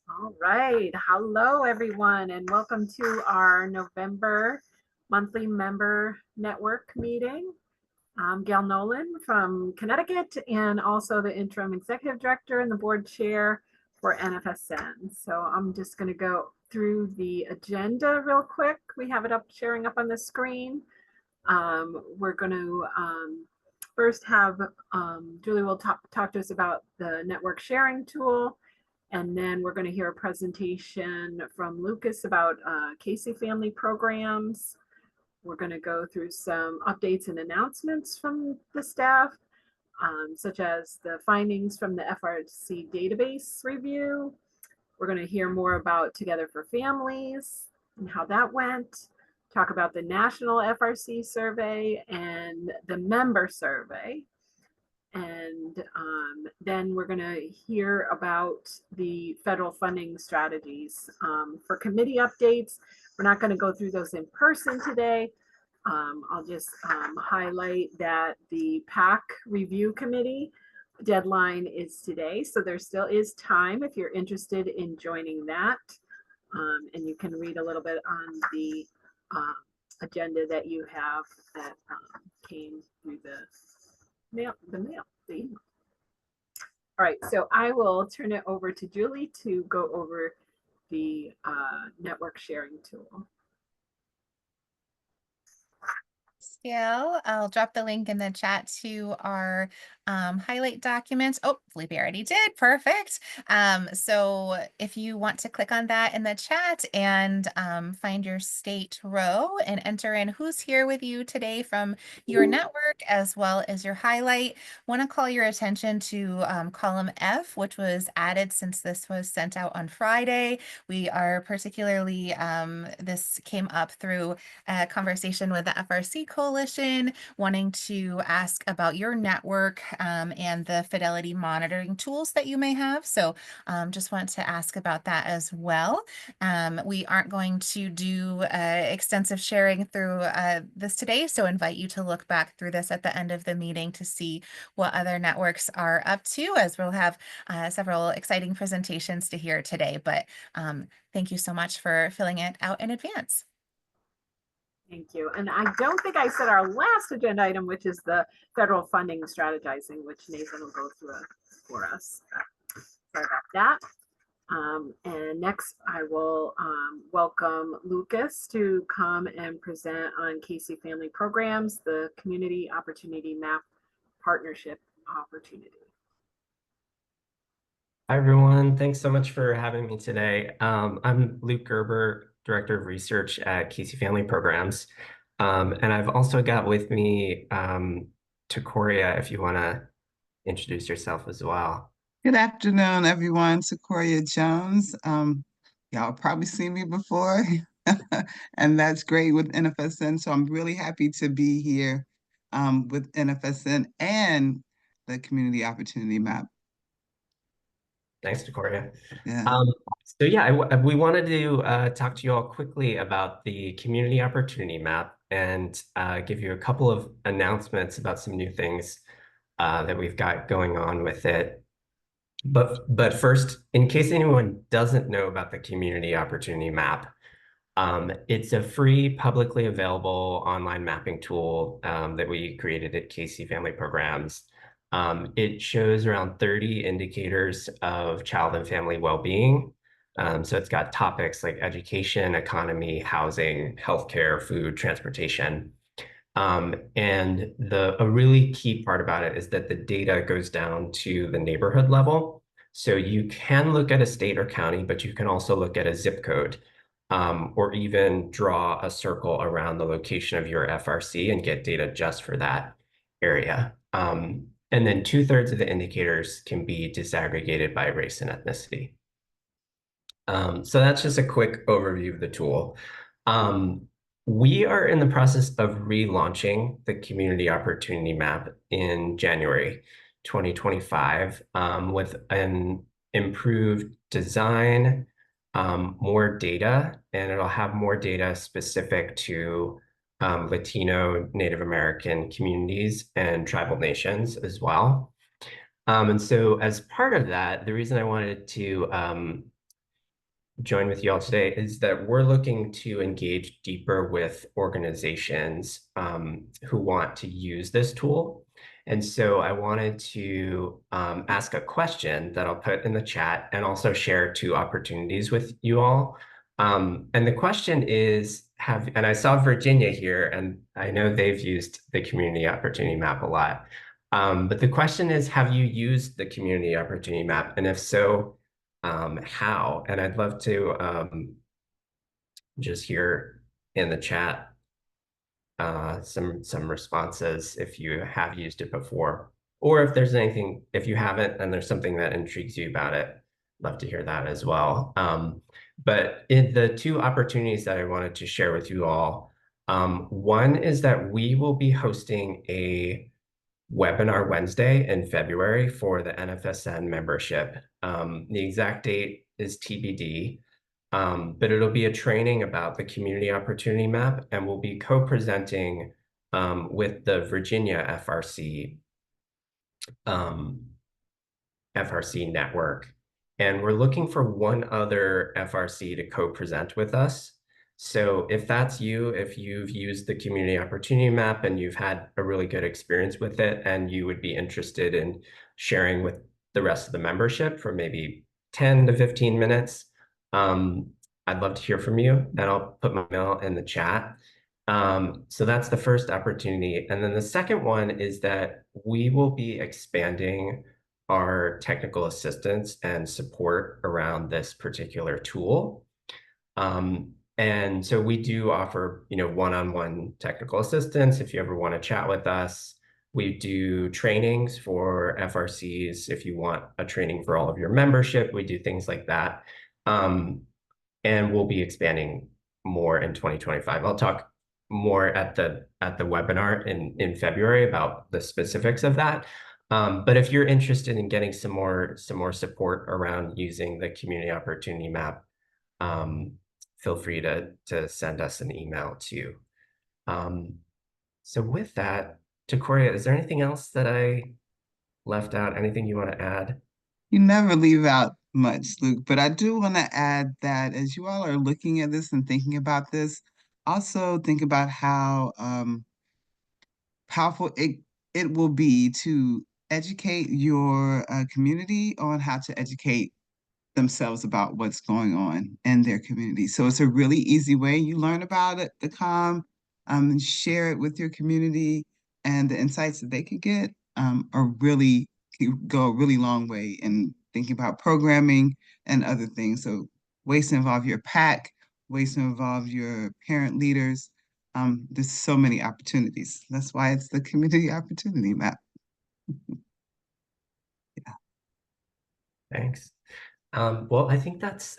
All right. Hello, everyone, and welcome to our November monthly member network meeting. I'm Gail Nolan from Connecticut and also the interim executive director and the board chair for NFSN. So I'm just going to go through the agenda real quick. We have it up, sharing up on the screen. We're going to first have Julie will talk to us about the network sharing tool. And then we're going to hear a presentation from Lucas about Casey family programs. We're going to go through some updates and announcements from the staff, such as the findings from the FRC database review. We're going to hear more about Together for Families and how that went. Talk about the national FRC survey and the member survey. And then we're going to hear about the federal funding strategies for committee updates. We're not going to go through those in person today. I'll just highlight that the PAC review committee deadline is today. So there still is time if you're interested in joining that. And you can read a little bit on the agenda that you have that came through the mail. All right, so I will turn it over to Julie to go over the network sharing tool. I'll drop the link in the chat to our highlight documents. Oh, Felipe already did. Perfect. So if you want to click on that in the chat and find your state row and enter in who's here with you today from your network as well as your highlight, want to call your attention to column F, which was added since this was sent out on Friday. We are particularly, this came up through a conversation with the FRC Coalition, wanting to ask about your network and the fidelity monitoring tools that you may have. So just want to ask about that as well. We aren't going to do extensive sharing through this today, so invite you to look back through this at the end of the meeting to see what other networks are up to, as we'll have several exciting presentations to hear today. But thank you so much for filling it out in advance. Thank you. And I don't think I said our last agenda item, which is the federal funding strategizing, which Nathan will go through for us. Sorry about that. And next I will welcome Lucas to come and present on Casey Family Programs, the Community Opportunity Map Partnership Opportunity. Hi, everyone. Thanks so much for having me today. I'm Luke Gerber, Director of Research at Casey Family Programs. And I've also got with me Takoria, if you want to introduce yourself as well. Good afternoon, everyone. Takoria Jones. Y'all probably seen me before, and that's great with NFSN. So I'm really happy to be here with NFSN and the Community Opportunity Map. Thanks, Takoria. Yeah. So yeah, we wanted to talk to you all quickly about the Community Opportunity Map and give you a couple of announcements about some new things that we've got going on with it. But first, in case anyone doesn't know about the Community Opportunity Map, it's a free, publicly available online mapping tool that we created at Casey Family Programs. It shows around 30 indicators of child and family well-being. So it's got topics like education, economy, housing, healthcare, food, transportation. And a really key part about it is that the data goes down to the neighborhood level. So you can look at a state or county, but you can also look at a zip code, or even draw a circle around the location of your FRC and get data just for that area. And then 2/3 of the indicators can be disaggregated by race and ethnicity. So that's just a quick overview of the tool. We are in the process of relaunching the Community Opportunity Map in January. 2025 with an improved design, more data, and it'll have more data specific to Latino, Native American communities and tribal nations as well. And so as part of that, the reason I wanted to join with you all today is that we're looking to engage deeper with organizations who want to use this tool. And so I wanted to ask a question that I'll put in the chat and also share 2 opportunities with you all. And the question is, and I saw Virginia here, and I know they've used the Community Opportunity Map a lot. But the question is, have you used the Community Opportunity Map? And if so, how? And I'd love to just hear in the chat some responses if you have used it before, or if there's anything, if you haven't and there's something that intrigues you about it, love to hear that as well. But in the 2 opportunities that I wanted to share with you all, one is that we will be hosting a webinar Wednesday in February for the NFSN membership. The exact date is TBD, but it'll be a training about the Community Opportunity Map, and we'll be co-presenting with the Virginia FRC network. And we're looking for one other FRC to co-present with us. So if that's you, if you've used the Community Opportunity Map and you've had a really good experience with it, and you would be interested in sharing with the rest of the membership for maybe 10 to 15 minutes, I'd love to hear from you, and I'll put my email in the chat. So that's the first opportunity. And then the second one is that we will be expanding our technical assistance and support around this particular tool. And so we do offer, one-on-one technical assistance if you ever want to chat with us. We do trainings for FRCs if you want a training for all of your membership. We do things like that. And we'll be expanding more in 2025. I'll talk more at the webinar in February about the specifics of that. But if you're interested in getting some more support around using the Community Opportunity Map, feel free to send us an email too. So with that, Takoria, is there anything else that I left out? Anything you want to add? You never leave out much, Luke, but I do want to add that as you all are looking at this and thinking about this, also think about how powerful it will be to educate your community on how to educate themselves about what's going on in their community. So it's a really easy way. You learn about it, the COM, and share it with your community, and the insights that they could get go a really long way in thinking about programming and other things. So ways to involve your PAC, ways to involve your parent leaders. There's so many opportunities. That's why it's the Community Opportunity Map. Yeah. Thanks. Well, I think that's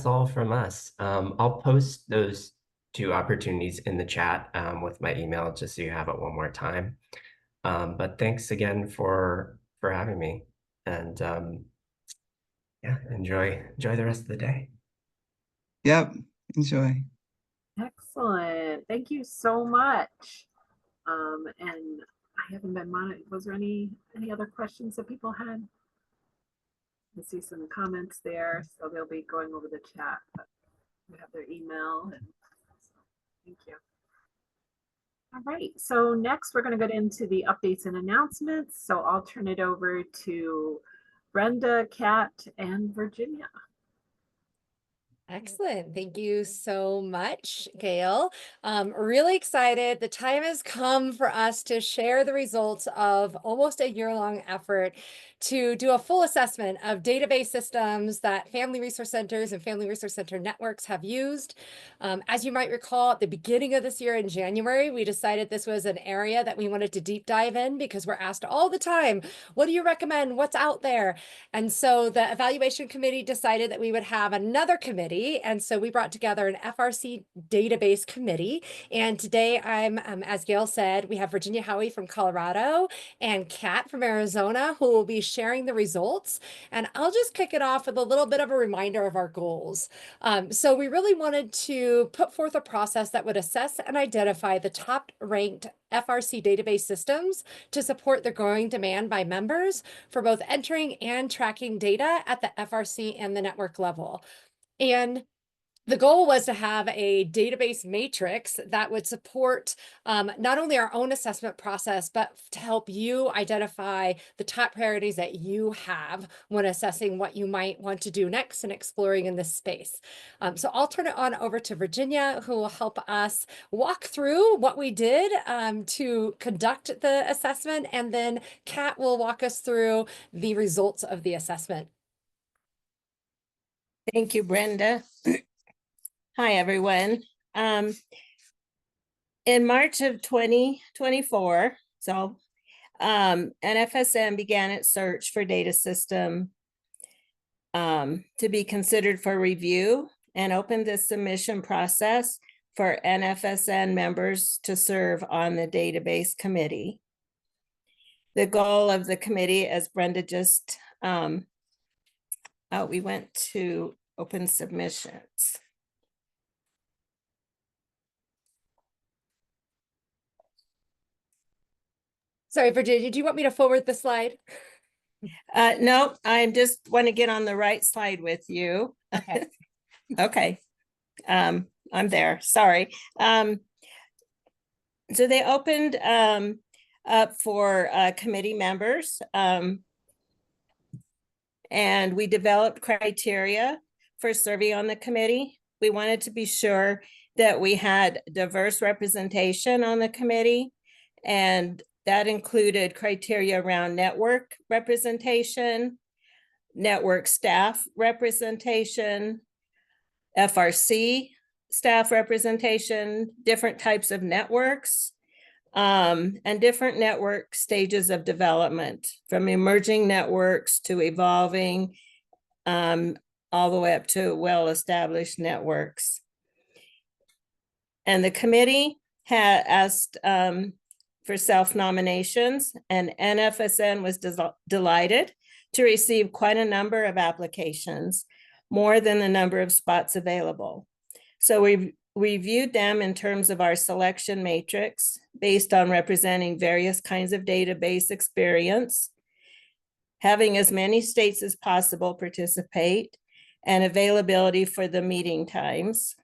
all from us. I'll post those 2 opportunities in the chat with my email just so you have it one more time. But thanks again for having me, and yeah, enjoy the rest of the day. Yep. Enjoy. Excellent. Thank you so much. And I haven't been monitoring. Was there any other questions that people had? I see some comments there, so they'll be going over the chat. But we have their email, and so thank you. All right, so next we're going to get into the updates and announcements. So I'll turn it over to Brenda, Kat, and Virginia. Excellent. Thank you so much, Gail. Really excited. The time has come for us to share the results of almost a year-long effort to do a full assessment of database systems that family resource centers and family resource center networks have used. As you might recall, at the beginning of this year in January, we decided this was an area that we wanted to deep dive in because we're asked all the time, what do you recommend? What's out there? And so the evaluation committee decided that we would have another committee community. And so we brought together an FRC database committee. And today I'm, as Gail said, we have Virginia Howie from Colorado and Kat from Arizona, who will be sharing the results. And I'll just kick it off with a little bit of a reminder of our goals. So we really wanted to put forth a process that would assess and identify the top ranked FRC database systems to support the growing demand by members for both entering and tracking data at the FRC and the network level. And the goal was to have a database matrix that would support not only our own assessment process, but to help you identify the top priorities that you have when assessing what you might want to do next and exploring in this space. So I'll turn it on over to Virginia, who will help us walk through what we did to conduct the assessment, and then Kat will walk us through the results of the assessment. Thank you, Brenda. Hi, everyone. In March of 2024, NFSN began its search for data system to be considered for review and opened the submission process for NFSN members to serve on the database committee. The goal of the committee, as Brenda just, we went to open submissions. Sorry, Virginia, do you want me to forward the slide? No, I just want to get on the right slide with you. Okay. Okay. I'm there. Sorry. So they opened up for committee members, and we developed criteria for serving on the committee. We wanted to be sure that we had diverse representation on the committee, and that included criteria around network representation, network staff representation, FRC staff representation, different types of networks, and different network stages of development, from emerging networks to evolving, all the way up to well-established networks. And the committee had asked for self-nominations, and NFSN was delighted to receive quite a number of applications, more than the number of spots available. So we reviewed them in terms of our selection matrix based on representing various kinds of database experience, having as many states as possible participate, and availability for the meeting times.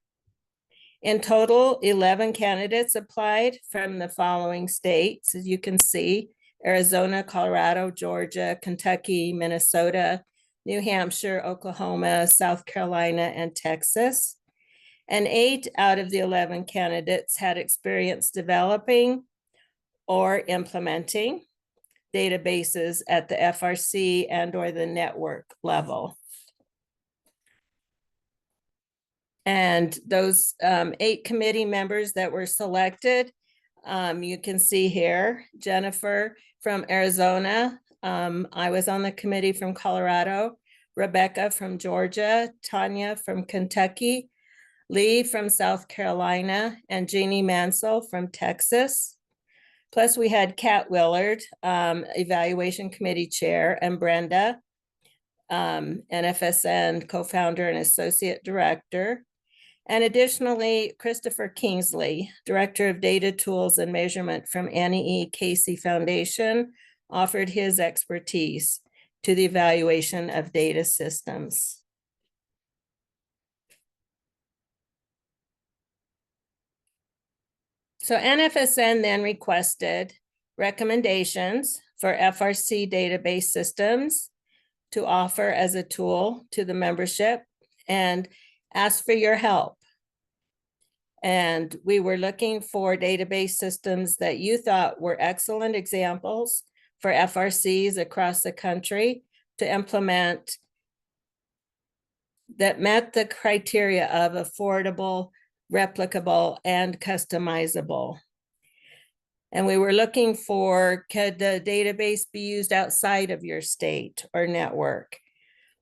In total, 11 candidates applied from the following states, as you can see: Arizona, Colorado, Georgia, Kentucky, Minnesota, New Hampshire, Oklahoma, South Carolina, and Texas. And 8 out of the 11 candidates had experience developing or implementing databases at the FRC and/or the network level. And those 8 committee members that were selected, you can see here: Jennifer from Arizona. I was on the committee from Colorado. Rebecca from Georgia, Tanya from Kentucky, Lee from South Carolina, and Jeannie Mansell from Texas. Plus we had Kat Willard, evaluation committee chair, and Brenda, NFSN co-founder and associate director. And additionally, Christopher Kingsley, Director of Data Tools and Measurement from Annie E. Casey Foundation, offered his expertise to the evaluation of data systems. So NFSN then requested recommendations for FRC database systems to offer as a tool to the membership and asked for your help. And we were looking for database systems that you thought were excellent examples for FRCs across the country to implement, that met the criteria of affordable, replicable, and customizable. And we were looking for, could the database be used outside of your state or network?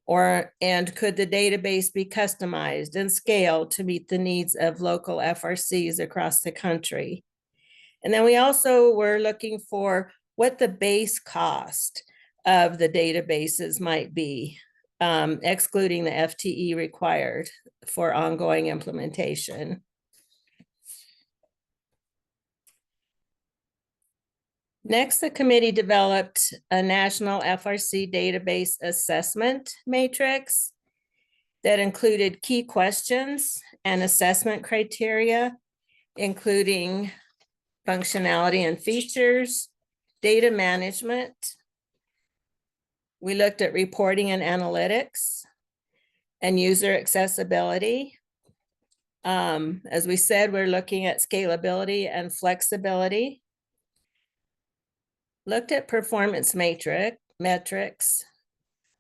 and could the database be customized and scaled to meet the needs of local FRCs across the country? And then we also were looking for what the base cost of the databases might be, excluding the FTE required for ongoing implementation. Next, the committee developed a national FRC database assessment matrix that included key questions and assessment criteria, including functionality and features, data management. We looked at reporting and analytics and user accessibility. As we said, we're looking at scalability and flexibility. Looked at performance metrics,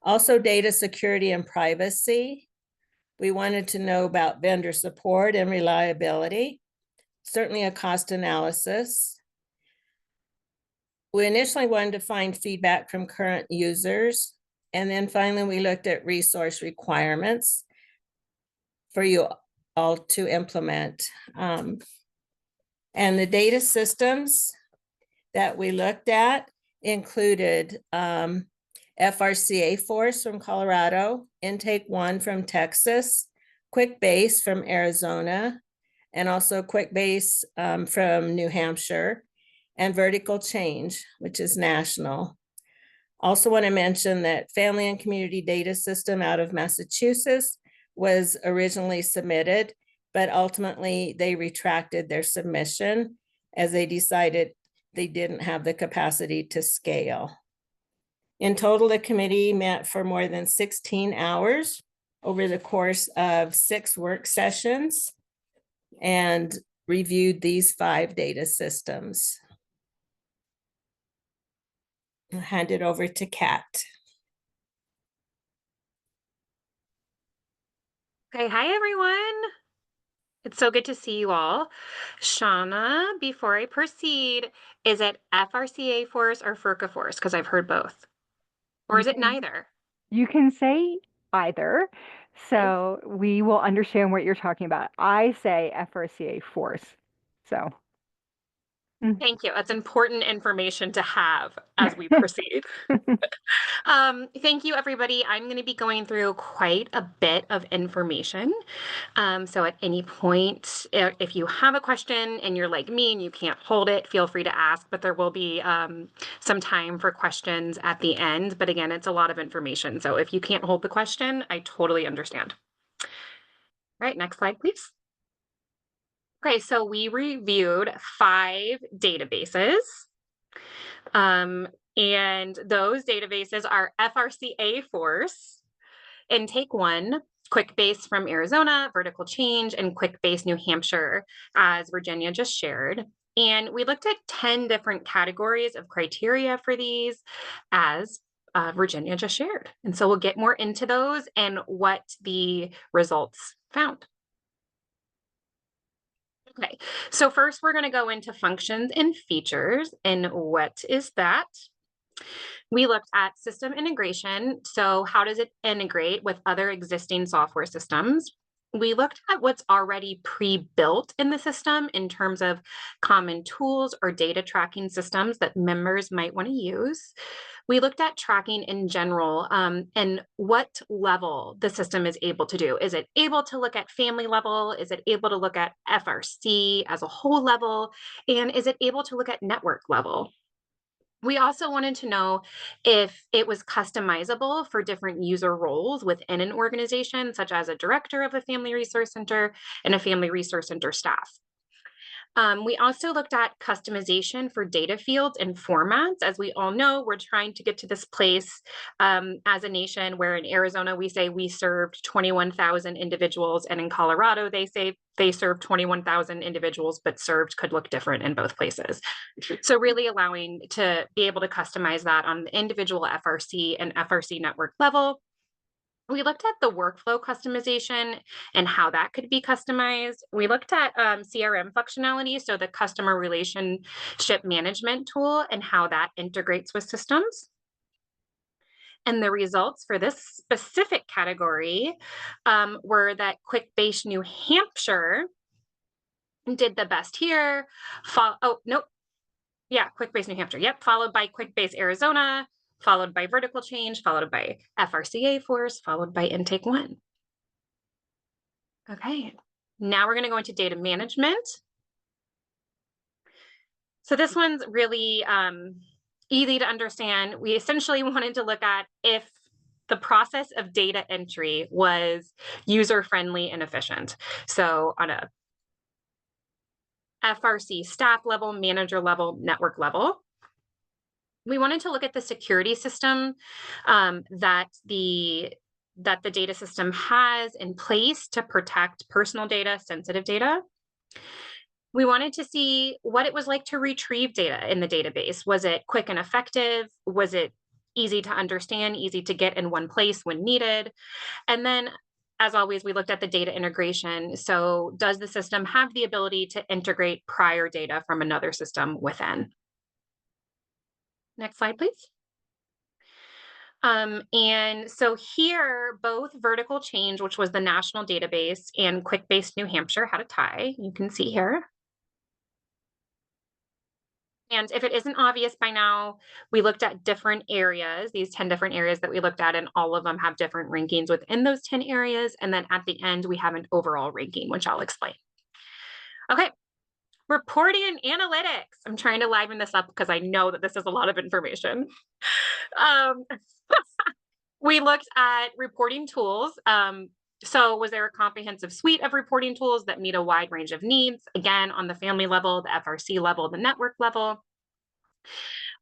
also data security and privacy. We wanted to know about vendor support and reliability, certainly a cost analysis. We initially wanted to find feedback from current users. And then finally, we looked at resource requirements for you all to implement. And the data systems that we looked at included FRCA Force from Colorado, Intake One from Texas, QuickBase from Arizona, and also QuickBase from New Hampshire, and Vertical Change, which is national. Also want to mention that Family and Community Data System out of Massachusetts was originally submitted, but ultimately they retracted their submission as they decided they didn't have the capacity to scale. In total, the committee met for more than 16 hours over the course of 6 work sessions and reviewed these 5 data systems. I'll hand it over to Kat. Okay, hi everyone. It's so good to see you all. Shauna, before I proceed, is it FRCA Force or FERCA Force? Because I've heard both. Or is it neither? You can say either. So we will understand what you're talking about. I say FRCA Force. So. Thank you. That's important information to have as we proceed. Thank you, everybody. I'm going to be going through quite a bit of information. So at any point, if you have a question and you're like me and you can't hold it, feel free to ask, but there will be some time for questions at the end. But again, it's a lot of information. So if you can't hold the question, I totally understand. All right, next slide, please. Okay, so we reviewed 5 databases. And those databases are FRCA Force, Intake One, QuickBase from Arizona, Vertical Change, and QuickBase New Hampshire, as Virginia just shared. And we looked at 10 different categories of criteria for these, as Virginia just shared. And so we'll get more into those and what the results found. Okay, so first we're going to go into functions and features. And what is that? We looked at system integration. So how does it integrate with other existing software systems? We looked at what's already pre-built in the system in terms of common tools or data tracking systems that members might want to use. We looked at tracking in general and what level the system is able to do. Is it able to look at family level? Is it able to look at FRC as a whole level? And is it able to look at network level? We also wanted to know if it was customizable for different user roles within an organization, such as a director of a family resource center and a family resource center staff. We also looked at customization for data fields and formats. As we all know, we're trying to get to this place as a nation where in Arizona, we say we served 21,000 individuals, and in Colorado, they say they served 21,000 individuals, but served could look different in both places. So really allowing to be able to customize that on the individual FRC and FRC network level. We looked at the workflow customization and how that could be customized. We looked at CRM functionality, so the customer relationship management tool and how that integrates with systems. And the results for this specific category were that QuickBase New Hampshire did the best here. Oh, nope. Yeah, QuickBase New Hampshire. Yep. Followed by QuickBase Arizona, followed by Vertical Change, followed by FRCA Force, followed by Intake 1. Okay. Now we're going to go into data management. So this one's really easy to understand. We essentially wanted to look at if the process of data entry was user-friendly and efficient. So on a FRC staff level, manager level, network level, we wanted to look at the security system that the data system has in place to protect personal data, sensitive data. We wanted to see what it was like to retrieve data in the database. Was it quick and effective? Was it easy to understand, easy to get in one place when needed? And then, as always, we looked at the data integration. So does the system have the ability to integrate prior data from another system within? Next slide, please. And so here, both Vertical Change, which was the national database, and QuickBase New Hampshire had a tie. You can see here. And if it isn't obvious by now, we looked at different areas, these 10 different areas that we looked at, and all of them have different rankings within those 10 areas. And then at the end, we have an overall ranking, which I'll explain. Okay, reporting and analytics. I'm trying to liven this up because I know that this is a lot of information. We looked at reporting tools. So was there a comprehensive suite of reporting tools that meet a wide range of needs? Again, on the family level, the FRC level, the network level.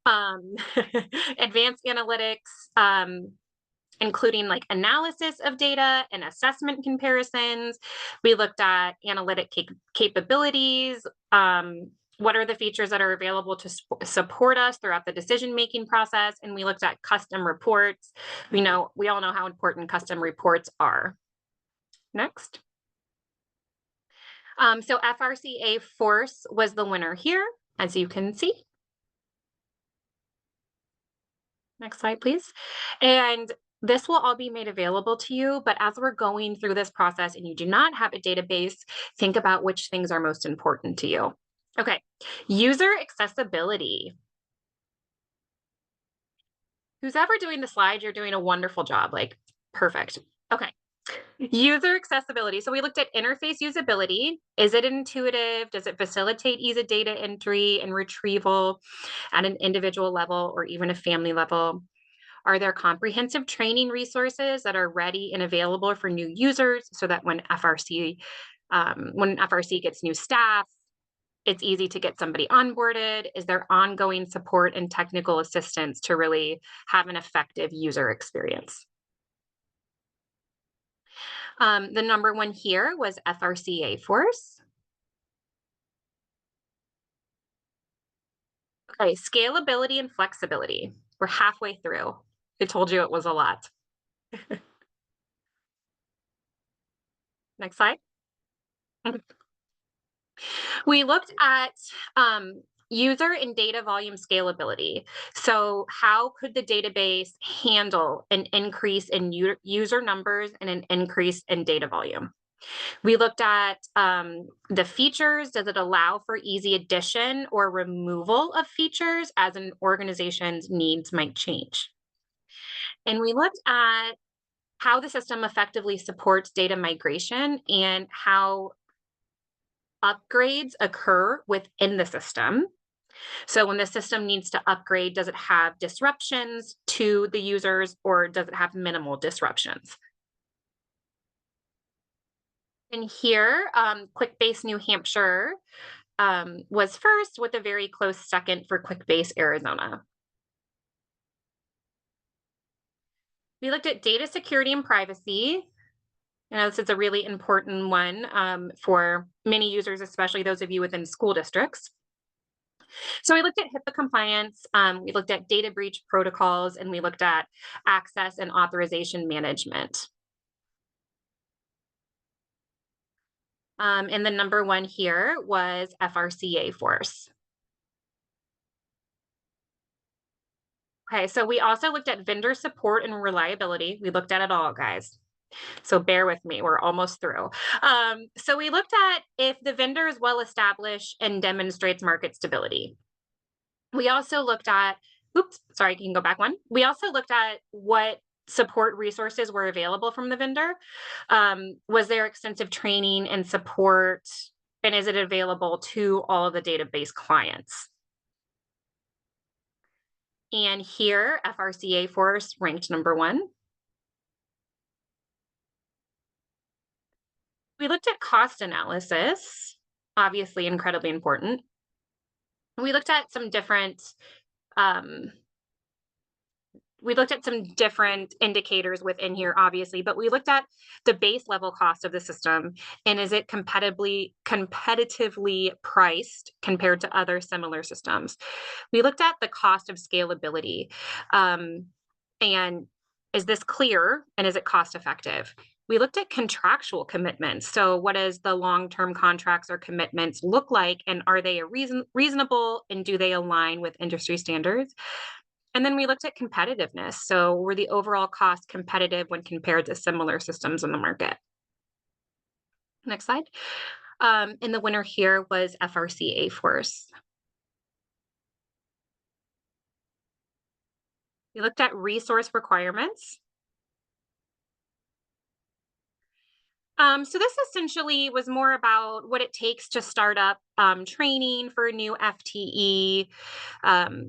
Advanced analytics, including like analysis of data and assessment comparisons. We looked at analytic capabilities. What are the features that are available to support us throughout the decision-making process? And we looked at custom reports. We all know how important custom reports are. Next. So FRCA Force was the winner here, as you can see. Next slide, please. And this will all be made available to you, but as we're going through this process and you do not have a database, think about which things are most important to you. Okay, user accessibility. Who's ever doing the slides, you're doing a wonderful job, like perfect. Okay, user accessibility. So we looked at interface usability. Is it intuitive? Does it facilitate ease of data entry and retrieval at an individual level or even a family level? Are there comprehensive training resources that are ready and available for new users so that when FRC gets new staff, it's easy to get somebody onboarded? Is there ongoing support and technical assistance to really have an effective user experience? The number one here was FRCA Force. Okay, scalability and flexibility. We're halfway through. I told you it was a lot. Next slide. We looked at user and data volume scalability. So how could the database handle an increase in user numbers and an increase in data volume? We looked at the features. Does it allow for easy addition or removal of features as an organization's needs might change? And we looked at how the system effectively supports data migration and how upgrades occur within the system. So when the system needs to upgrade, does it have disruptions to the users or does it have minimal disruptions? And here, QuickBase New Hampshire was first with a very close second for QuickBase Arizona. We looked at data security and privacy. This is a really important one for many users, especially those of you within school districts. So we looked at HIPAA compliance, we looked at data breach protocols, and we looked at access and authorization management. And the number one here was FRCA Force. Okay, so we also looked at vendor support and reliability. We looked at it all, guys. So bear with me, we're almost through. So we looked at if the vendor is well established and demonstrates market stability. We also looked at, oops, sorry, you can go back one. We also looked at what support resources were available from the vendor. Was there extensive training and support, and is it available to all of the database clients? And here, FRCA Force ranked #1. We looked at cost analysis, obviously incredibly important. We looked at some different indicators within here, obviously, but we looked at the base level cost of the system and is it competitively priced compared to other similar systems. We looked at the cost of scalability and is this clear and is it cost effective? We looked at contractual commitments. So what does the long-term contracts or commitments look like, and are they reasonable, and do they align with industry standards? And then we looked at competitiveness. So were the overall costs competitive when compared to similar systems in the market? Next slide. And the winner here was FRCA Force. We looked at resource requirements. So this essentially was more about what it takes to start up training for a new FTE,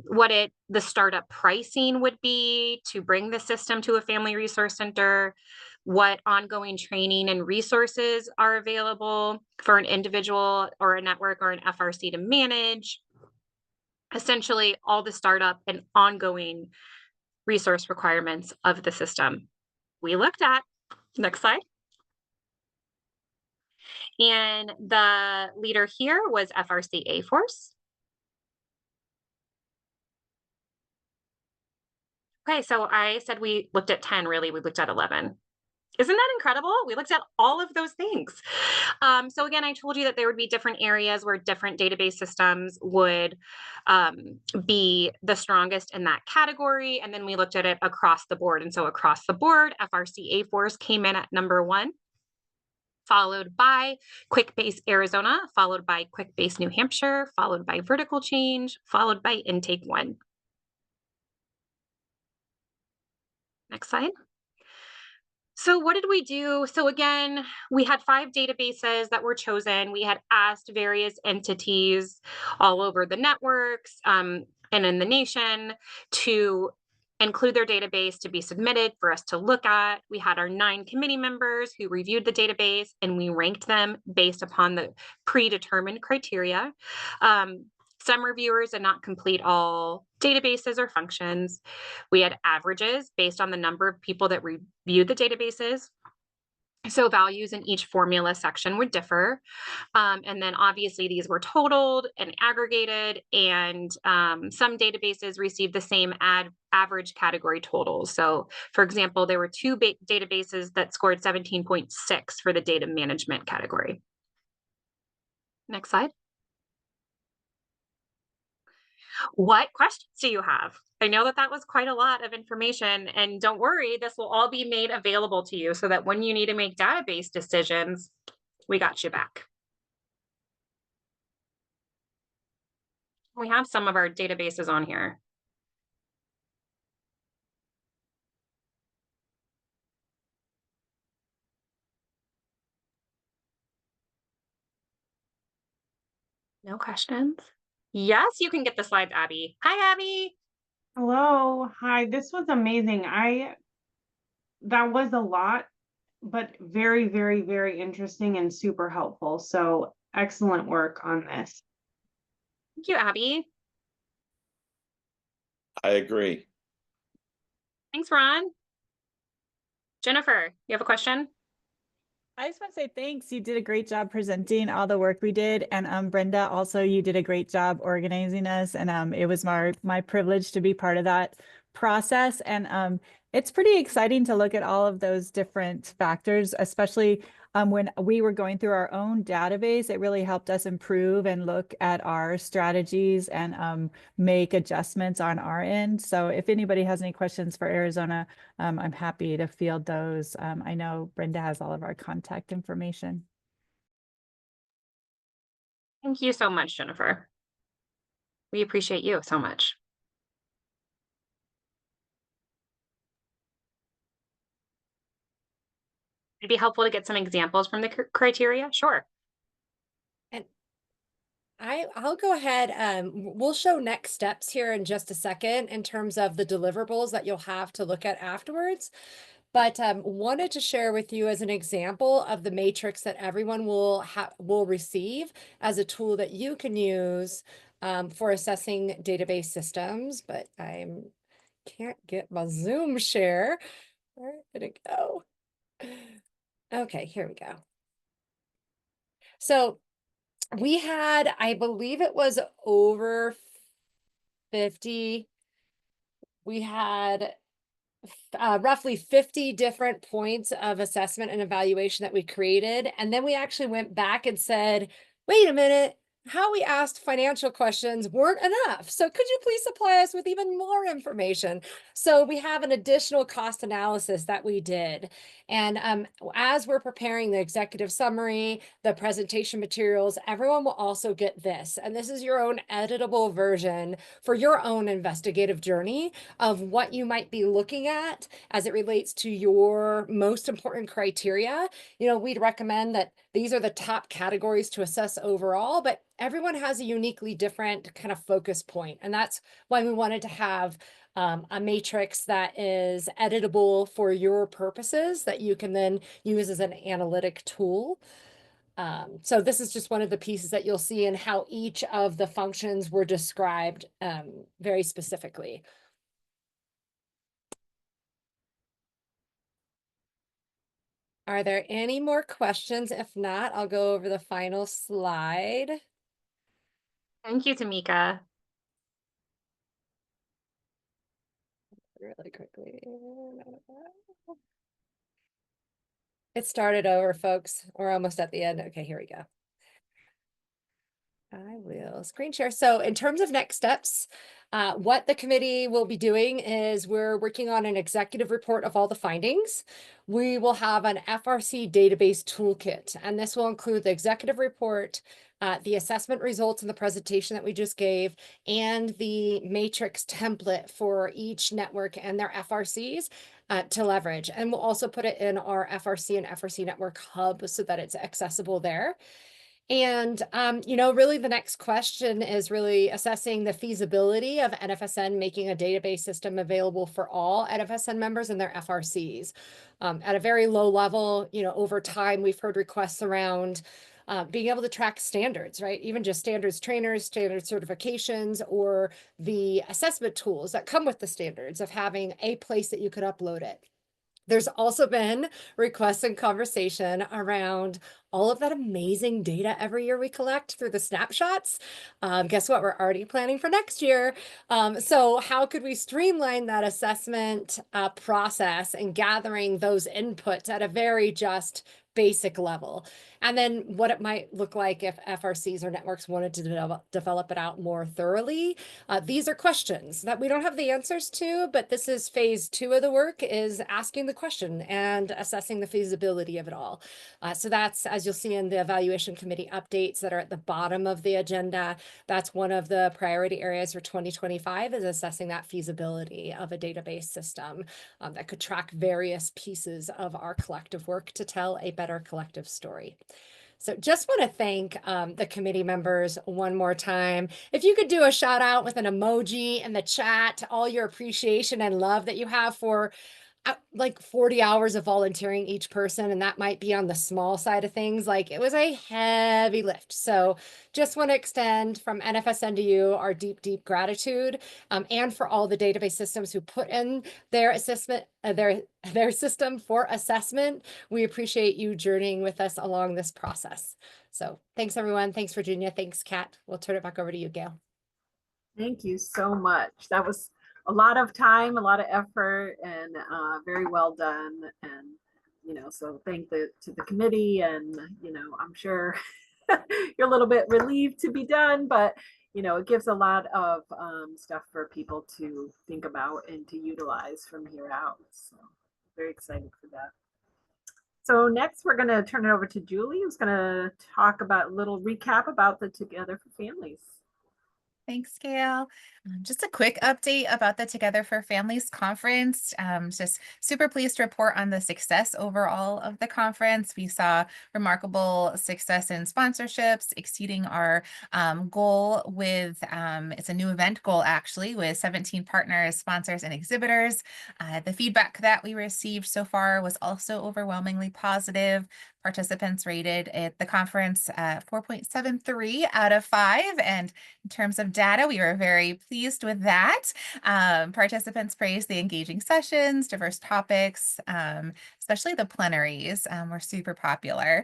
what the startup pricing would be to bring the system to a family resource center, what ongoing training and resources are available for an individual or a network or an FRC to manage. Essentially, all the startup and ongoing resource requirements of the system. We looked at, next slide. And the leader here was FRCA Force. Okay, so I said we looked at 10, really, we looked at 11. Isn't that incredible? We looked at all of those things. So again, I told you that there would be different areas where different database systems would be the strongest in that category. And then we looked at it across the board. And so across the board, FRCA Force came in at #1. Followed by QuickBase Arizona, followed by QuickBase New Hampshire, followed by Vertical Change, followed by Intake 1. Next slide. So what did we do? So again, we had 5 databases that were chosen. We had asked various entities all over the networks and in the nation to include their database to be submitted for us to look at. We had our 9 committee members who reviewed the database and we ranked them based upon the predetermined criteria. Some reviewers did not complete all databases or functions. We had averages based on the number of people that reviewed the databases. So values in each formula section would differ. And then obviously these were totaled and aggregated, and some databases received the same average category totals. So for example, there were 2 databases that scored 17.6 for the data management category. Next slide. What questions do you have? I know that was quite a lot of information, and don't worry, this will all be made available to you so that when you need to make database decisions, we got you back. We have some of our databases on here. No questions? Yes, you can get the slides, Abby. Hi, Abby. Hello. Hi. This was amazing. That was a lot, but very, very, very interesting and super helpful. So excellent work on this. Thank you, Abby. I agree. Thanks, Ron. Jennifer, you have a question? I just want to say thanks. You did a great job presenting all the work we did. And Brenda, also you did a great job organizing us. And it was my privilege to be part of that process. And it's pretty exciting to look at all of those different factors, especially when we were going through our own database. It really helped us improve and look at our strategies and make adjustments on our end. So if anybody has any questions for Arizona, I'm happy to field those. I know Brenda has all of our contact information. Thank you so much, Jennifer. We appreciate you so much. It'd be helpful to get some examples from the criteria. Sure. And I'll go ahead. We'll show next steps here in just a second in terms of the deliverables that you'll have to look at afterwards. But wanted to share with you as an example of the matrix that everyone will receive as a tool that you can use for assessing database systems. But I can't get my Zoom share. Where did it go? Okay, here we go. So we had, I believe it was over 50. We had roughly 50 different points of assessment and evaluation that we created. And then we actually went back and said, wait a minute, how we asked financial questions weren't enough. So could you please supply us with even more information? So we have an additional cost analysis that we did. And as we're preparing the executive summary, the presentation materials, everyone will also get this. And this is your own editable version for your own investigative journey of what you might be looking at as it relates to your most important criteria. You know, we'd recommend that these are the top categories to assess overall, but everyone has a uniquely different kind of focus point. And that's why we wanted to have a matrix that is editable for your purposes that you can then use as an analytic tool. So this is just one of the pieces that you'll see in how each of the functions were described very specifically. Are there any more questions? If not, I'll go over the final slide. Thank you, Tamika. Really quickly. It started over, folks. We're almost at the end. Okay, here we go. I will screen share. So in terms of next steps, what the committee will be doing is we're working on an executive report of all the findings. We will have an FRC database toolkit, and this will include the executive report, the assessment results in the presentation that we just gave, and the matrix template for each network and their FRCs to leverage. And we'll also put it in our FRC and FRC network hub so that it's accessible there. And, you know, really the next question is really assessing the feasibility of NFSN making a database system available for all NFSN members and their FRCs. At a very low level, you know, over time, we've heard requests around being able to track standards, right? Even just standards trainers, standard certifications, or the assessment tools that come with the standards of having a place that you could upload it. There's also been requests and conversation around all of that amazing data every year we collect through the snapshots. Guess what? We're already planning for next year. So how could we streamline that assessment process and gathering those inputs at a very just basic level? And then what it might look like if FRCs or networks wanted to develop it out more thoroughly. These are questions that we don't have the answers to, but this is phase 2 of the work, is asking the question and assessing the feasibility of it all. So that's, as you'll see in the evaluation committee updates that are at the bottom of the agenda, that's one of the priority areas for 2025, is assessing that feasibility of a database system that could track various pieces of our collective work to tell a better collective story. So just want to thank the committee members one more time. If you could do a shout out with an emoji in the chat, all your appreciation and love that you have for like 40 hours of volunteering each person, and that might be on the small side of things. Like, it was a heavy lift. So just want to extend from NFSN to you our deep, deep gratitude, and for all the database systems who put in their assessment, their system for assessment. We appreciate you journeying with us along this process. So thanks, everyone. Thanks, Virginia. Thanks, Kat. We'll turn it back over to you, Gail. Thank you so much. That was a lot of time, a lot of effort, and very well done. And so thank to the committee, and I'm sure you're a little bit relieved to be done, but it gives a lot of stuff for people to think about and to utilize from here out. So very excited for that. So next we're going to turn it over to Julie, who's going to talk about a little recap about the Together for Families. Thanks, Gail. Just a quick update about the Together for Families conference. Just super pleased to report on the success overall of the conference. We saw remarkable success in sponsorships, exceeding our goal with, it's a new event goal actually, with 17 partners, sponsors, and exhibitors. The feedback that we received so far was also overwhelmingly positive. Participants rated at the conference 4.73 out of 5. And in terms of data, we were very pleased with that. Participants praised the engaging sessions, diverse topics, especially the plenaries were super popular.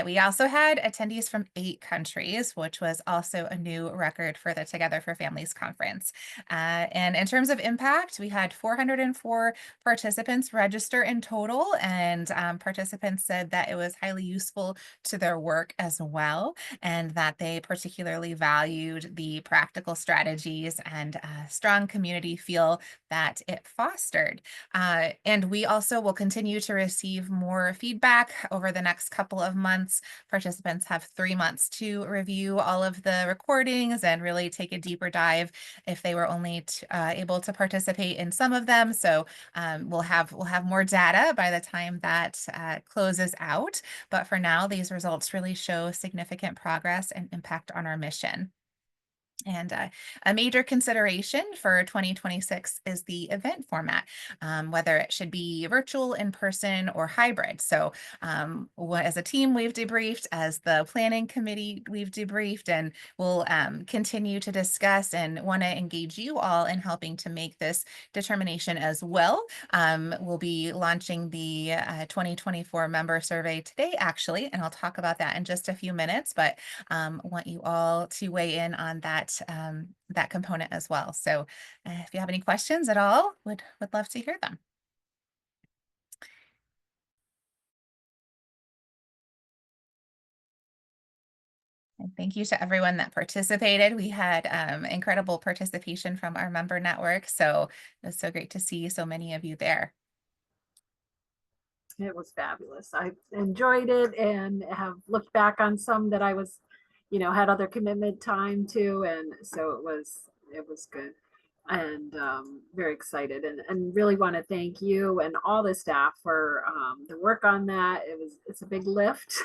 We also had attendees from 8 countries, which was also a new record for the Together for Families conference. And in terms of impact, we had 404 participants register in total, and participants said that it was highly useful to their work as well, and that they particularly valued the practical strategies and strong community feel that it fostered. And we also will continue to receive more feedback over the next couple of months. Participants have 3 months to review all of the recordings and really take a deeper dive if they were only able to participate in some of them. So we'll have more data by the time that closes out. But for now, these results really show significant progress and impact on our mission. And a major consideration for 2026 is the event format, whether it should be virtual, in person, or hybrid. So as a team, we've debriefed, as the planning committee, we've debriefed, and we'll continue to discuss and want to engage you all in helping to make this determination as well. We'll be launching the 2024 member survey today, actually, and I'll talk about that in just a few minutes, but want you all to weigh in on that component as well. So if you have any questions at all, would love to hear them. And thank you to everyone that participated. We had incredible participation from our member network, so it was so great to see so many of you there. It was fabulous. I enjoyed it and have looked back on some that I was had other commitment time to, and so it was good, and very excited, and really want to thank you and all the staff for the work on that. It's a big lift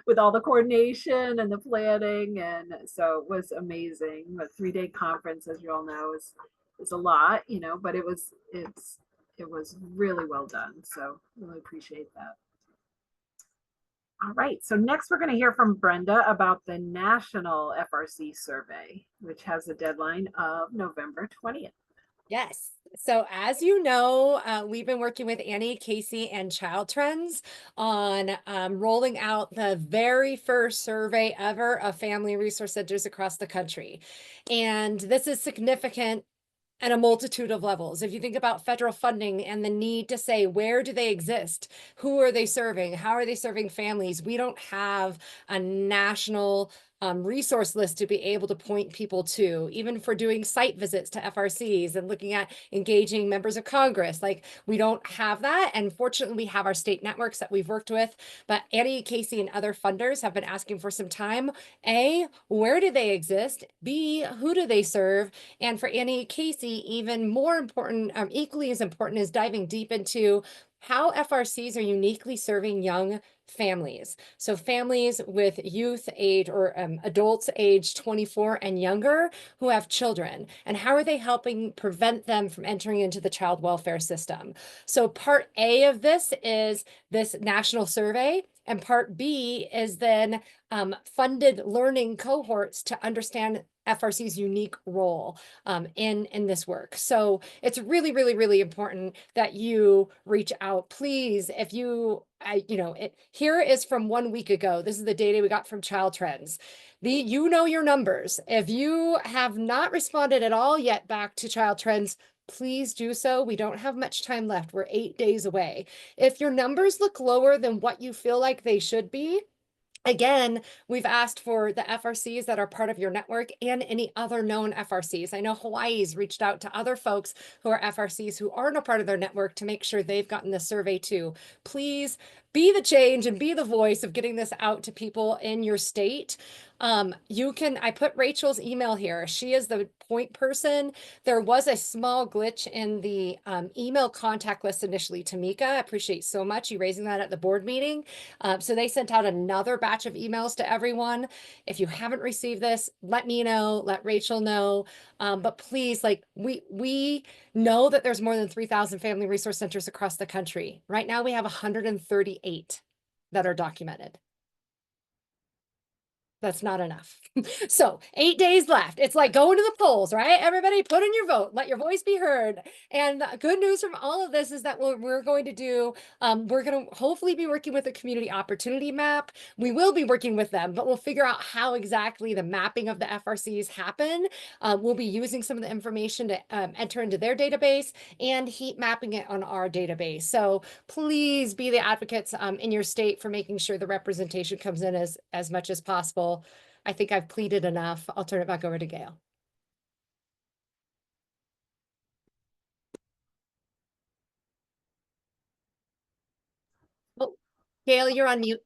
with all the coordination and the planning, and so it was amazing. A 3-day conference, as you all know, is a lot, but it was really well done. So really appreciate that. All right, so next we're going to hear from Brenda about the National FRC Survey, which has a deadline of November 20th. Yes. So as you know, we've been working with Annie, Casey, and Child Trends on rolling out the very first survey ever of family resource centers across the country. And this is significant at a multitude of levels. If you think about federal funding and the need to say, where do they exist? Who are they serving? How are they serving families? We don't have a national resource list to be able to point people to, even for doing site visits to FRCs and looking at engaging members of Congress. Like, we don't have that. And fortunately, we have our state networks that we've worked with, but Annie, Casey, and other funders have been asking for some time. A, where do they exist? B, who do they serve? And for Annie, Casey, even more important, equally as important, is diving deep into how FRCs are uniquely serving young families. So families with youth age or adults age 24 and younger who have children, and how are they helping prevent them from entering into the child welfare system? So part A of this is this national survey, and part B is then funded learning cohorts to understand FRC's unique role in this work. So it's really, really, really important that you reach out. Please, if you, here is from 1 week ago. This is the data we got from Child Trends. You know your numbers. If you have not responded at all yet back to Child Trends, please do so. We don't have much time left. We're 8 days away. If your numbers look lower than what you feel like they should be, again, we've asked for the FRCs that are part of your network and any other known FRCs. I know Hawaii's reached out to other folks who are FRCs who aren't a part of their network to make sure they've gotten the survey too. Please be the change and be the voice of getting this out to people in your state. I put Rachel's email here. She is the point person. There was a small glitch in the email contact list initially. Tamika, I appreciate so much you raising that at the board meeting. So they sent out another batch of emails to everyone. If you haven't received this, let me know, let Rachel know. But please, like we know that there's more than 3,000 family resource centers across the country. Right now we have 138 that are documented. That's not enough. So 8 days left. It's like going to the polls, right? Everybody put in your vote, let your voice be heard. And the good news from all of this is that what we're going to do, we're going to hopefully be working with a community opportunity map. We will be working with them, but we'll figure out how exactly the mapping of the FRCs happen. We'll be using some of the information to enter into their database and heat mapping it on our database. So please be the advocates in your state for making sure the representation comes in as much as possible. I think I've pleaded enough. I'll turn it back over to Gail. Oh, Gail, you're on mute.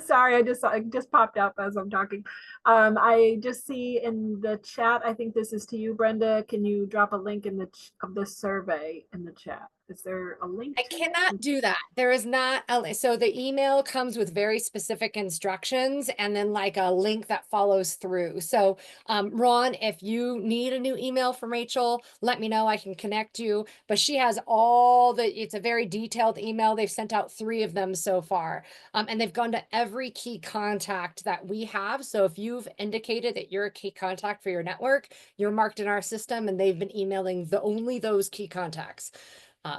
Sorry, it just popped up as I'm talking. I just see in the chat, I think this is to you, Brenda. Can you drop a link in of this survey in the chat? Is there a link? I cannot do that. There is not so the email comes with very specific instructions and then like a link that follows through. So Ron, if you need a new email from Rachel, let me know. I can connect you. But she has it's a very detailed email. They've sent out 3 of them so far. And they've gone to every key contact that we have. So if you've indicated that you're a key contact for your network, you're marked in our system and they've been emailing only those key contacts.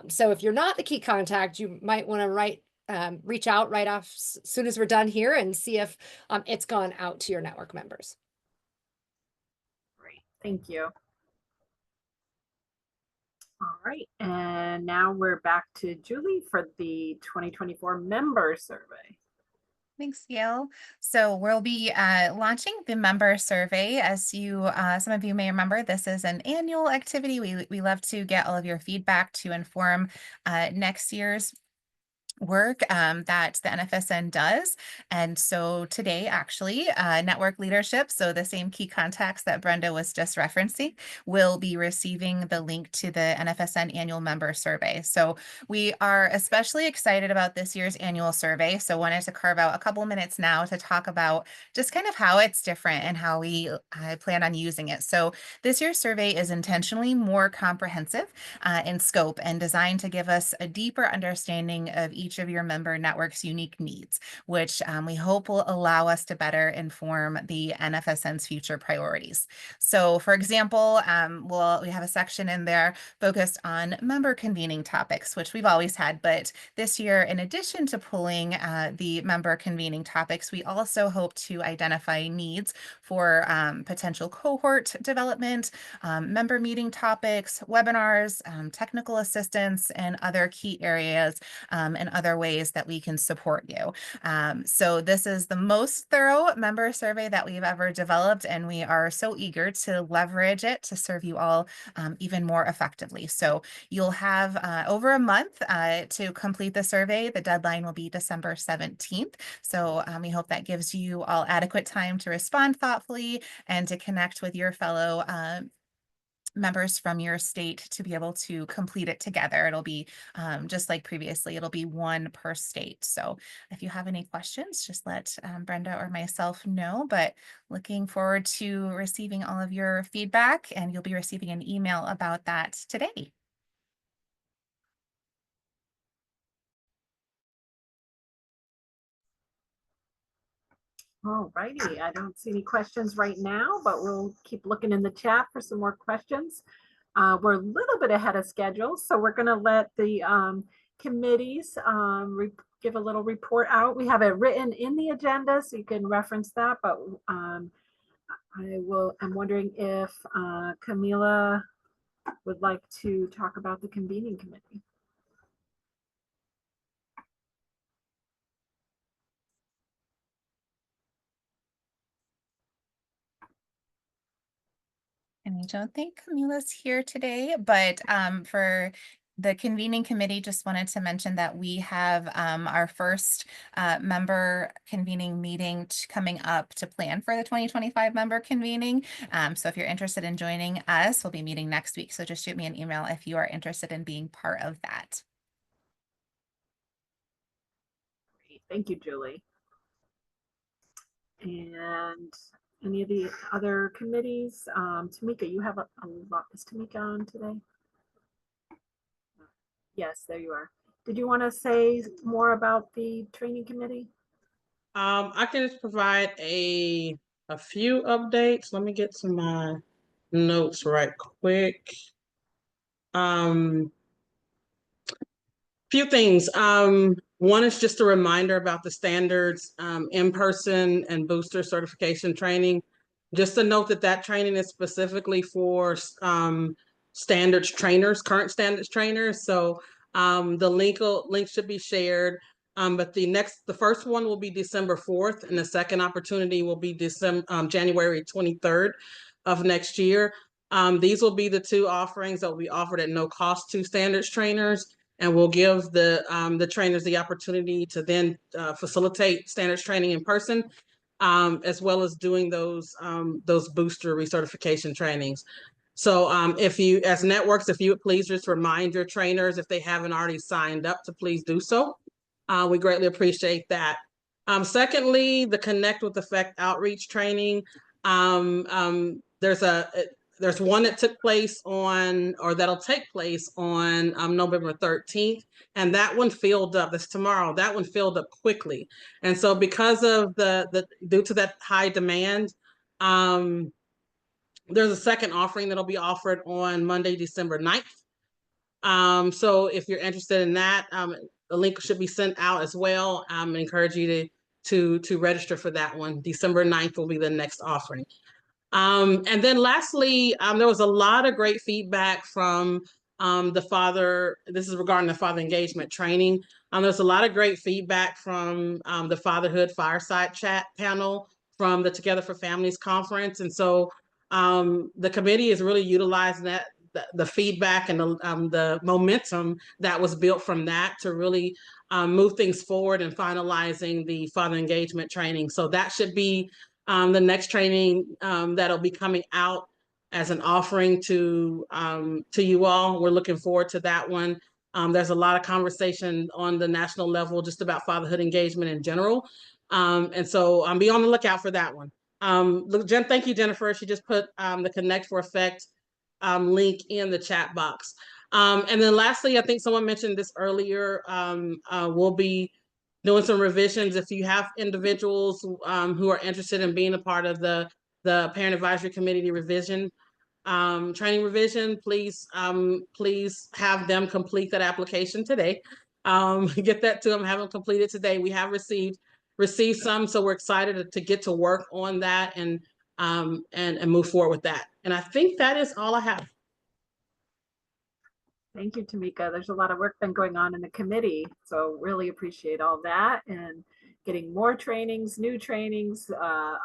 So if you're not the key contact, you might want to reach out right off as soon as we're done here and see if it's gone out to your network members. Great, thank you. All right, and now we're back to Julie for the 2024 member survey. Thanks, Gail. So we'll be launching the member survey. As some of you may remember, this is an annual activity. We love to get all of your feedback to inform next year's work that the NFSN does. And so today, actually, network leadership, so the same key contacts that Brenda was just referencing, will be receiving the link to the NFSN annual member survey. So we are especially excited about this year's annual survey. So wanted to carve out a couple minutes now to talk about just kind of how it's different and how we plan on using it. So this year's survey is intentionally more comprehensive in scope and designed to give us a deeper understanding of each of your member network's unique needs, which we hope will allow us to better inform the NFSN's future priorities. So for example, we have a section in there focused on member convening topics, which we've always had, but this year, in addition to pulling the member convening topics, we also hope to identify needs for potential cohort development, member meeting topics, webinars, technical assistance, and other key areas and other ways that we can support you. So this is the most thorough member survey that we've ever developed, and we are so eager to leverage it to serve you all even more effectively. So you'll have over a month to complete the survey. The deadline will be December 17th. So we hope that gives you all adequate time to respond thoughtfully and to connect with your fellow members from your state to be able to complete it together. It'll be just like previously, it'll be one per state. So if you have any questions, just let Brenda or myself know, but looking forward to receiving all of your feedback, and you'll be receiving an email about that today. All righty, I don't see any questions right now, but we'll keep looking in the chat for some more questions. We're a little bit ahead of schedule, so we're going to let the committees give a little report out. We have it written in the agenda, so you can reference that, but I'm wondering if Camila would like to talk about the convening committee? And I don't think Camila's here today, but for the convening committee, just wanted to mention that we have our first member convening meeting coming up to plan for the 2025 member convening. So if you're interested in joining us, we'll be meeting next week. So just shoot me an email if you are interested in being part of that. Great. Thank you, Julie. And any of the other committees? Tamika, you have a lot. Is Tamika on today? Yes, there you are. Did you want to say more about the training committee? I can just provide a few updates. Let me get to my notes right quick. Few things. One is just a reminder about the standards, in-person and booster certification training. Just to note that that training is specifically for standards trainers, current standards trainers. So the link should be shared. But the first one will be December 4th, and the second opportunity will be January 23rd of next year. These will be the two offerings that will be offered at no cost to standards trainers, and we'll give the trainers the opportunity to then facilitate standards training in person, as well as doing those booster recertification trainings. So if you, as networks, if you would please just remind your trainers, if they haven't already signed up, to please do so. We greatly appreciate that. Secondly, the Connect with Effect outreach training. There's one that took place on, or that'll take place on November 13th. And that one filled up. That's tomorrow. That one filled up quickly. And so because of due to that high demand, there's a second offering that'll be offered on Monday, December 9th. So if you're interested in that, the link should be sent out as well. I encourage you to register for that one. December 9th will be the next offering. And then lastly, there was a lot of great feedback from this is regarding the father engagement training. There's a lot of great feedback from the Fatherhood Fireside Chat panel from the Together for Families conference. And so the committee is really utilizing the feedback and the momentum that was built from that to really move things forward and finalizing the father engagement training. So that should be the next training that'll be coming out as an offering to you all. We're looking forward to that one. There's a lot of conversation on the national level just about fatherhood engagement in general. And so be on the lookout for that one. Thank you, Jennifer. She just put the Connect for Effect link in the chat box. And then lastly, I think someone mentioned this earlier, we'll be doing some revisions. If you have individuals who are interested in being a part of the Parent Advisory Committee revision, training revision, please have them complete that application today. Get that to them, have them completed today. We have received some, so we're excited to get to work on that and move forward with that. And I think that is all I have. Thank you, Tamika. There's a lot of work been going on in the committee, so really appreciate all that and getting more trainings, new trainings,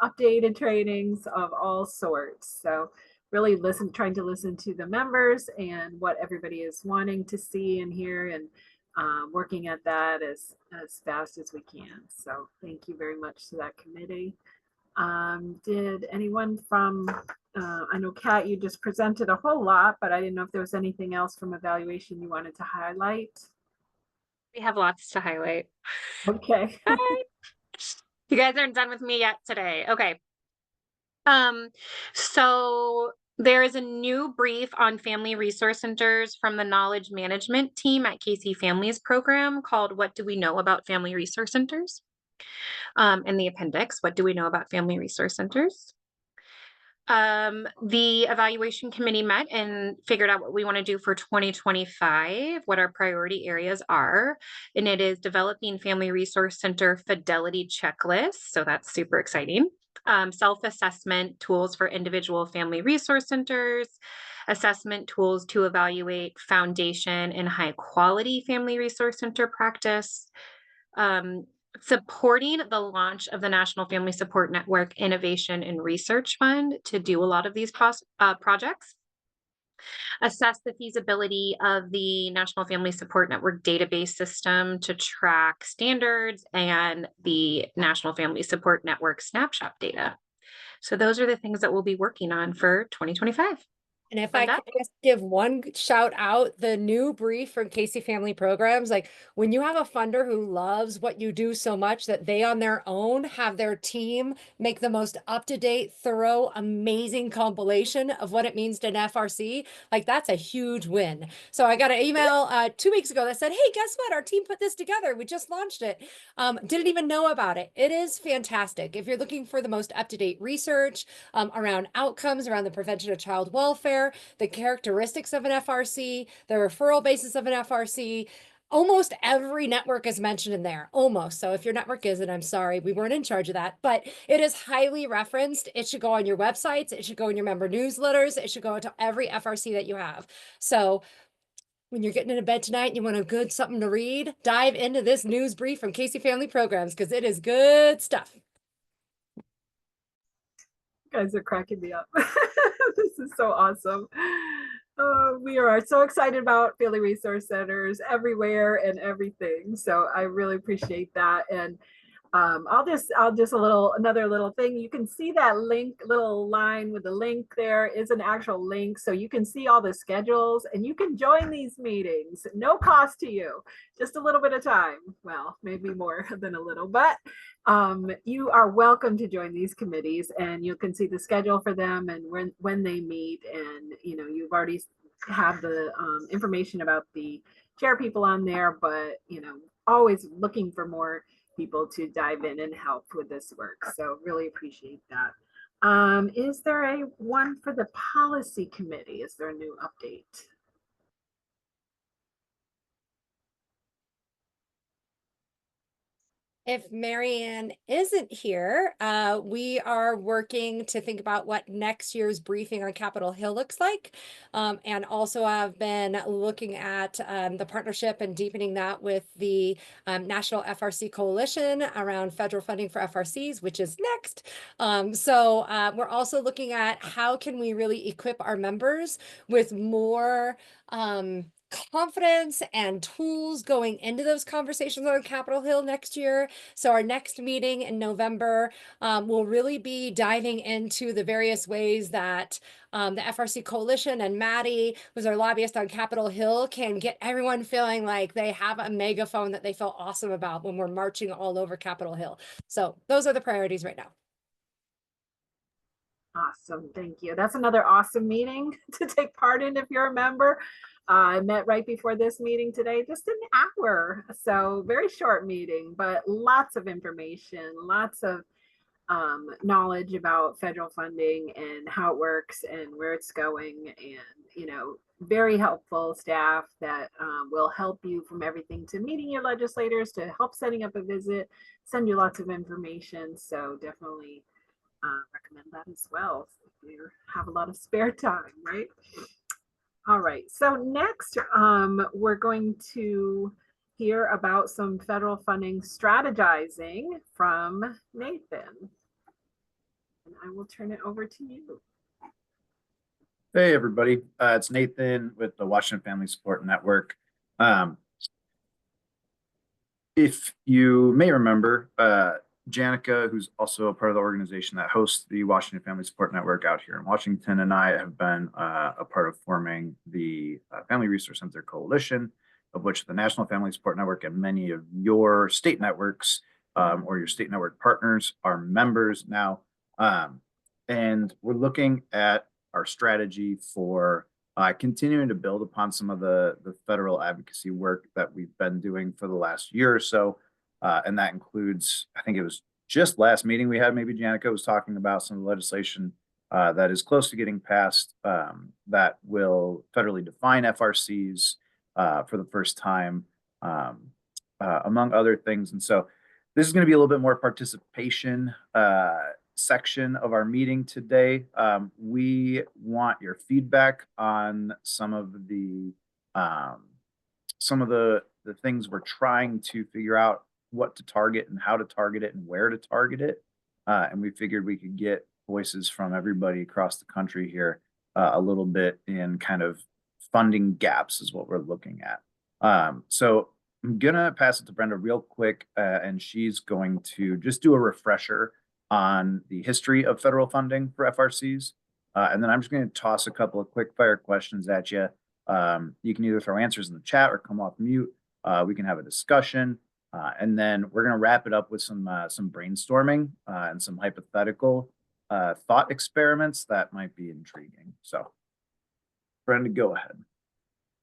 updated trainings of all sorts. So really trying to listen to the members and what everybody is wanting to see and hear, and working at that as fast as we can. So thank you very much to that committee. Did anyone from, I know Kat, you just presented a whole lot, but I didn't know if there was anything else from evaluation you wanted to highlight. We have lots to highlight. Okay. You guys aren't done with me yet today. Okay. So there is a new brief on family resource centers from the knowledge management team at Casey Families program called What Do We Know About Family Resource Centers? In the appendix, what do we know about family resource centers? The evaluation committee met and figured out what we want to do for 2025, what our priority areas are. And it is developing family resource center fidelity checklists. So that's super exciting. self-assessment tools for individual family resource centers, assessment tools to evaluate foundation and high quality family resource center practice, supporting the launch of the National Family Support Network Innovation and Research Fund to do a lot of these projects, assess the feasibility of the National Family Support Network database system to track standards and the National Family Support Network snapshot data. So those are the things that we'll be working on for 2025. And if I could just give one shout out, the new brief from Casey Family Programs, like when you have a funder who loves what you do so much that they on their own have their team make the most up-to-date, thorough, amazing compilation of what it means to an FRC, like that's a huge win. So I got an email 2 weeks ago that said, hey, guess what? Our team put this together. We just launched it. Didn't even know about it. It is fantastic. If you're looking for the most up-to-date research around outcomes, around the prevention of child welfare, the characteristics of an FRC, the referral basis of an FRC. Almost every network is mentioned in there, almost. So if your network isn't, I'm sorry, we weren't in charge of that, but it is highly referenced. It should go on your websites. It should go in your member newsletters. It should go into every FRC that you have. So when you're getting into bed tonight and you want a good something to read, dive into this news brief from Casey Family Programs because it is good stuff. You guys are cracking me up. This is so awesome. We are so excited about family resource centers everywhere and everything. So I really appreciate that. And I'll just another little thing. You can see that link, little line with the link there is an actual link. So you can see all the schedules and you can join these meetings. No cost to you, just a little bit of time. Well, maybe more than a little, but you are welcome to join these committees and you can see the schedule for them and when they meet. And, you know, you've already have the information about the chair people on there, but, you know, always looking for more people to dive in and help with this work. So really appreciate that. Is there a one for the policy committee? Is there a new update? If Marianne isn't here, we are working to think about what next year's briefing on Capitol Hill looks like. And also I've been looking at the partnership and deepening that with the National FRC Coalition around federal funding for FRCs, which is next. So we're also looking at how can we really equip our members with more confidence and tools going into those conversations on Capitol Hill next year. So our next meeting in November will really be diving into the various ways that the FRC Coalition and Maddie, who's our lobbyist on Capitol Hill, can get everyone feeling like they have a megaphone that they feel awesome about when we're marching all over Capitol Hill. So those are the priorities right now. Awesome, thank you. That's another awesome meeting to take part in if you're a member. I met right before this meeting today, just an hour. So very short meeting, but lots of information, lots of knowledge about federal funding and how it works and where it's going. And, you know, very helpful staff that will help you from everything to meeting your legislators to help setting up a visit, send you lots of information. So definitely recommend that as well if you have a lot of spare time, right? All right, so next we're going to hear about some federal funding strategizing from Nathan. And I will turn it over to you. Hey, everybody. It's Nathan with the Washington Family Support Network. If you may remember, Janica, who's also a part of the organization that hosts the Washington Family Support Network out here in Washington, and I have been a part of forming the Family Resource Center Coalition, of which the National Family Support Network and many of your state networks or your state network partners are members now. And we're looking at our strategy for continuing to build upon some of the federal advocacy work that we've been doing for the last year or so. And that includes, I think it was just last meeting we had, maybe Janica was talking about some of the legislation that is close to getting passed that will federally define FRCs for the first time, among other things. And so this is going to be a little bit more participation section of our meeting today. We want your feedback on some of the things we're trying to figure out what to target and how to target it and where to target it. And we figured we could get voices from everybody across the country here a little bit in kind of funding gaps is what we're looking at. So I'm gonna pass it to Brenda real quick, and she's going to just do a refresher on the history of federal funding for FRCs. And then I'm just going to toss a couple of quick fire questions at you. You can either throw answers in the chat or come off mute. We can have a discussion. And then we're going to wrap it up with some brainstorming and some hypothetical thought experiments that might be intriguing. So, Brenda, go ahead.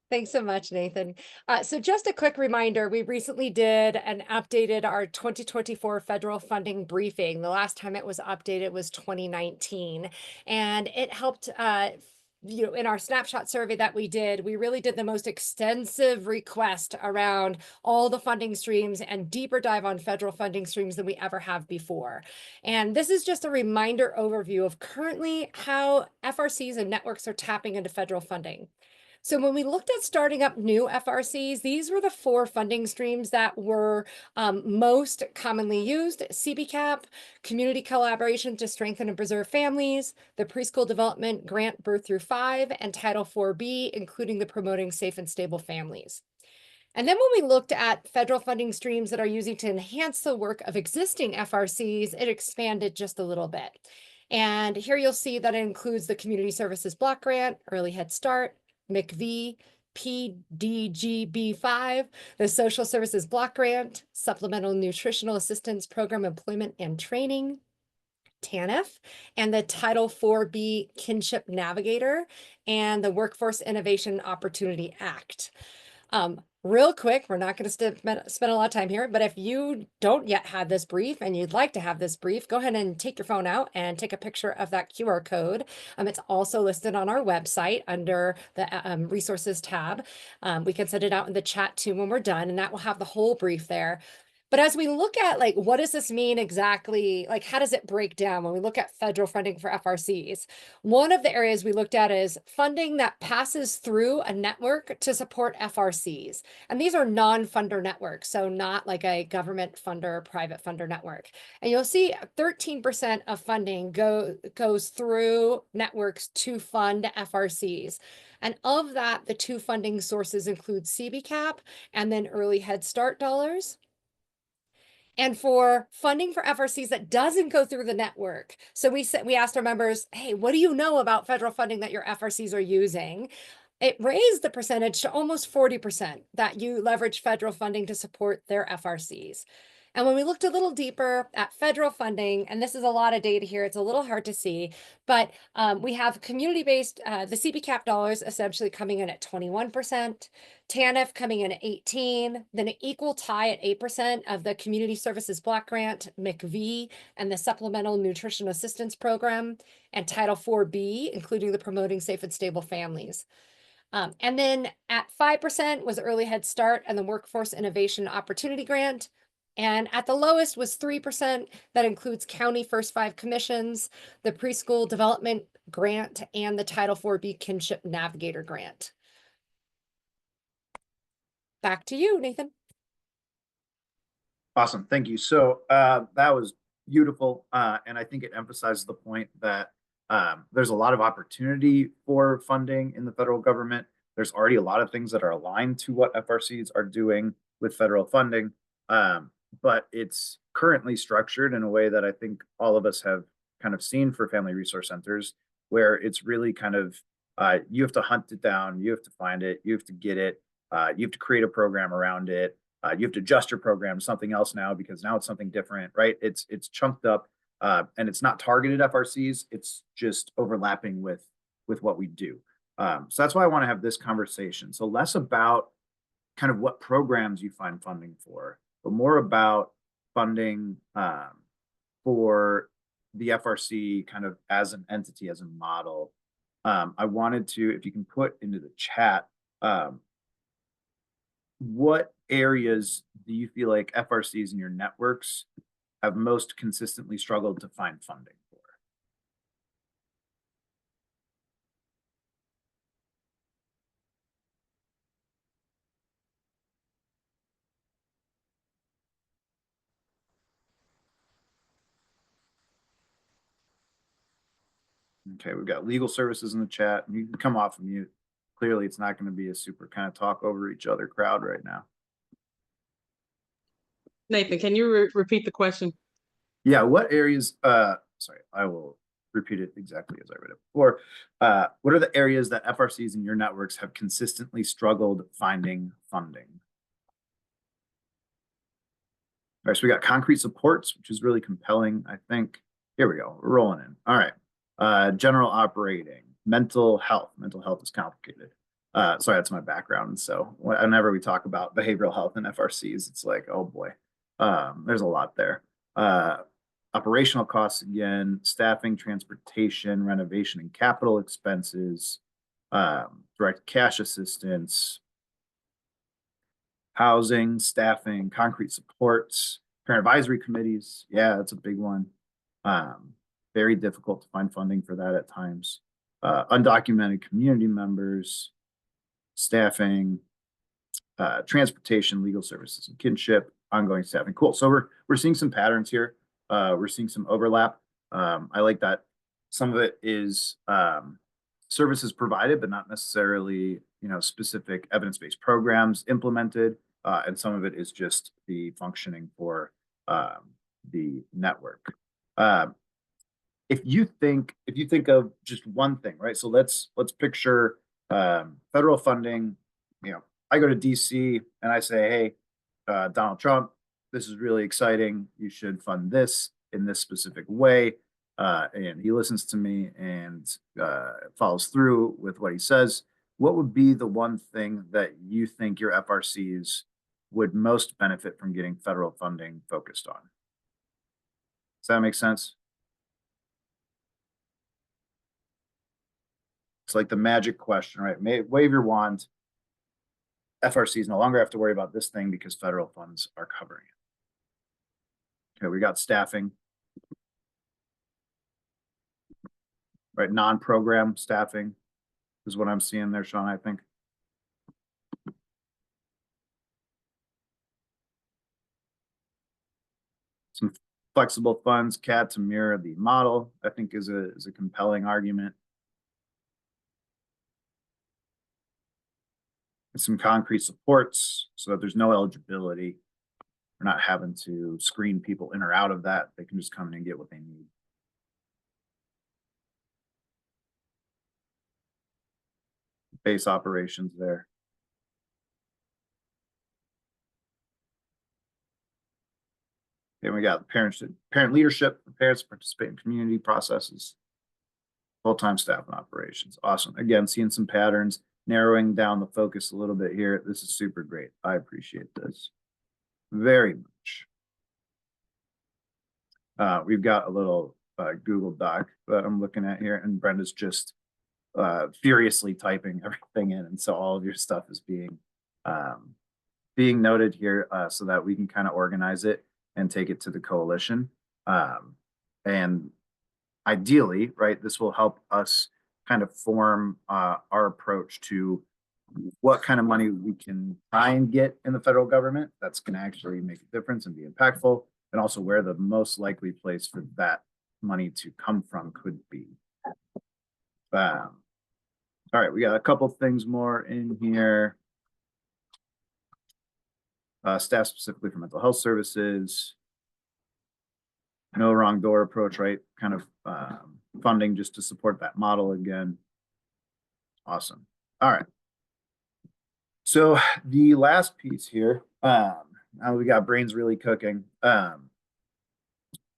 Thanks so much, Nathan. So just a quick reminder, we recently did and updated our 2024 federal funding briefing. The last time it was updated was 2019, and it helped in our snapshot survey that we did, we really did the most extensive request around all the funding streams and deeper dive on federal funding streams than we ever have before. And this is just a reminder overview of currently how FRCs and networks are tapping into federal funding. So when we looked at starting up new FRCs, these were the 4 funding streams that were most commonly used: CBCAP, community collaboration to strengthen and preserve families, the preschool development grant birth through 5, and Title IV-B, including the promoting safe and stable families. And then when we looked at federal funding streams that are using to enhance the work of existing FRCs, it expanded just a little bit. And here you'll see that it includes the Community Services Block Grant, Early Head Start, McV, PDGB5, the Social Services Block Grant, Supplemental Nutritional Assistance Program Employment and Training, TANF, and the Title IV-B Kinship Navigator, and the Workforce Innovation Opportunity Act. Real quick, we're not going to spend a lot of time here, but if you don't yet have this brief and you'd like to have this brief, go ahead and take your phone out and take a picture of that QR code. It's also listed on our website under the resources tab. We can send it out in the chat too when we're done, and that will have the whole brief there. But as we look at what does this mean exactly? How does it break down when we look at federal funding for FRCs? One of the areas we looked at is funding that passes through a network to support FRCs. And these are non-funder networks, so not like a government funder, private funder network. And you'll see 13% of funding goes through networks to fund FRCs. And of that, the 2 funding sources include CBCAP and then Early Head Start dollars. And for funding for FRCs that doesn't go through the network. So we asked our members, hey, what do you know about federal funding that your FRCs are using? It raised the percentage to almost 40% that you leverage federal funding to support their FRCs. And when we looked a little deeper at federal funding, and this is a lot of data here, it's a little hard to see, but we have community-based, the CBCAP dollars essentially coming in at 21%, TANF coming in at 18%, then an equal tie at 8% of the Community Services Block Grant, McV, and the Supplemental Nutrition Assistance Program, and Title IV-B, including the Promoting Safe and Stable Families. And then at 5% was Early Head Start and the Workforce Innovation Opportunity Grant. And at the lowest was 3%. That includes County First 5 Commissions, the Preschool Development Grant, and the Title IV-B Kinship Navigator Grant. Back to you, Nathan. Awesome. Thank you. So that was beautiful. And I think it emphasizes the point that there's a lot of opportunity for funding in the federal government. There's already a lot of things that are aligned to what FRCs are doing with federal funding. But it's currently structured in a way that I think all of us have kind of seen for family resource centers, where it's really kind of, you have to hunt it down, you have to find it, you have to get it, you have to create a program around it, you have to adjust your program to something else now because now it's something different, right? It's chunked up, and it's not targeted FRCs, it's just overlapping with what we do. So that's why I want to have this conversation. So less about kind of what programs you find funding for, but more about funding for the FRC kind of as an entity, as a model. I wanted to, if you can put into the chat, what areas do you feel like FRCs in your networks have most consistently struggled to find funding? Okay, we've got legal services in the chat. You can come off mute. Clearly, it's not going to be a super kind of talk over each other crowd right now. Nathan, can you repeat the question? Yeah, what areas, sorry, I will repeat it exactly as I read it before. What are the areas that FRCs in your networks have consistently struggled finding funding? All right, so we got concrete supports, which is really compelling, I think. Here we go, we're rolling in. All right, general operating, mental health. Mental health is complicated. Sorry, that's my background. So whenever we talk about behavioral health and FRCs, it's like, oh boy, there's a lot there. Operational costs again, staffing, transportation, renovation and capital expenses, direct cash assistance, housing, staffing, concrete supports, parent advisory committees. Yeah, that's a big one. Very difficult to find funding for that at times. Undocumented community members, staffing, transportation, legal services and kinship, ongoing staffing. Cool. So we're seeing some patterns here. We're seeing some overlap. I like that some of it is services provided, but not necessarily, specific evidence-based programs implemented. And some of it is just the functioning for the network. If you think of just one thing, right? So let's picture federal funding. I go to DC and I say, hey, Donald Trump, this is really exciting. You should fund this in this specific way. And he listens to me and follows through with what he says. What would be the one thing that you think your FRCs would most benefit from getting federal funding focused on? Does that make sense? It's like the magic question, right? Wave your wand. FRCs no longer have to worry about this thing because federal funds are covering it. Okay, we got staffing. Right, non-program staffing is what I'm seeing there, Sean, I think. Some flexible funds, CAD to mirror the model, I think is a compelling argument. And some concrete supports so that there's no eligibility. We're not having to screen people in or out of that. They can just come in and get what they need. Base operations there. Then we got parent leadership, parents participate in community processes, full-time staff and operations. Awesome. Again, seeing some patterns, narrowing down the focus a little bit here. This is super great. I appreciate this very much. We've got a little Google Doc that I'm looking at here, and Brenda's just furiously typing everything in, and so all of your stuff is being noted here so that we can kind of organize it and take it to the coalition. And ideally, right, this will help us kind of form our approach to what kind of money we can try and get in the federal government that's going to actually make a difference and be impactful, and also where the most likely place for that money to come from could be. All right, we got a couple things more in here. Staff specifically for mental health services. No wrong door approach, right? Kind of funding just to support that model again. Awesome. All right. So the last piece here, now we got brains really cooking.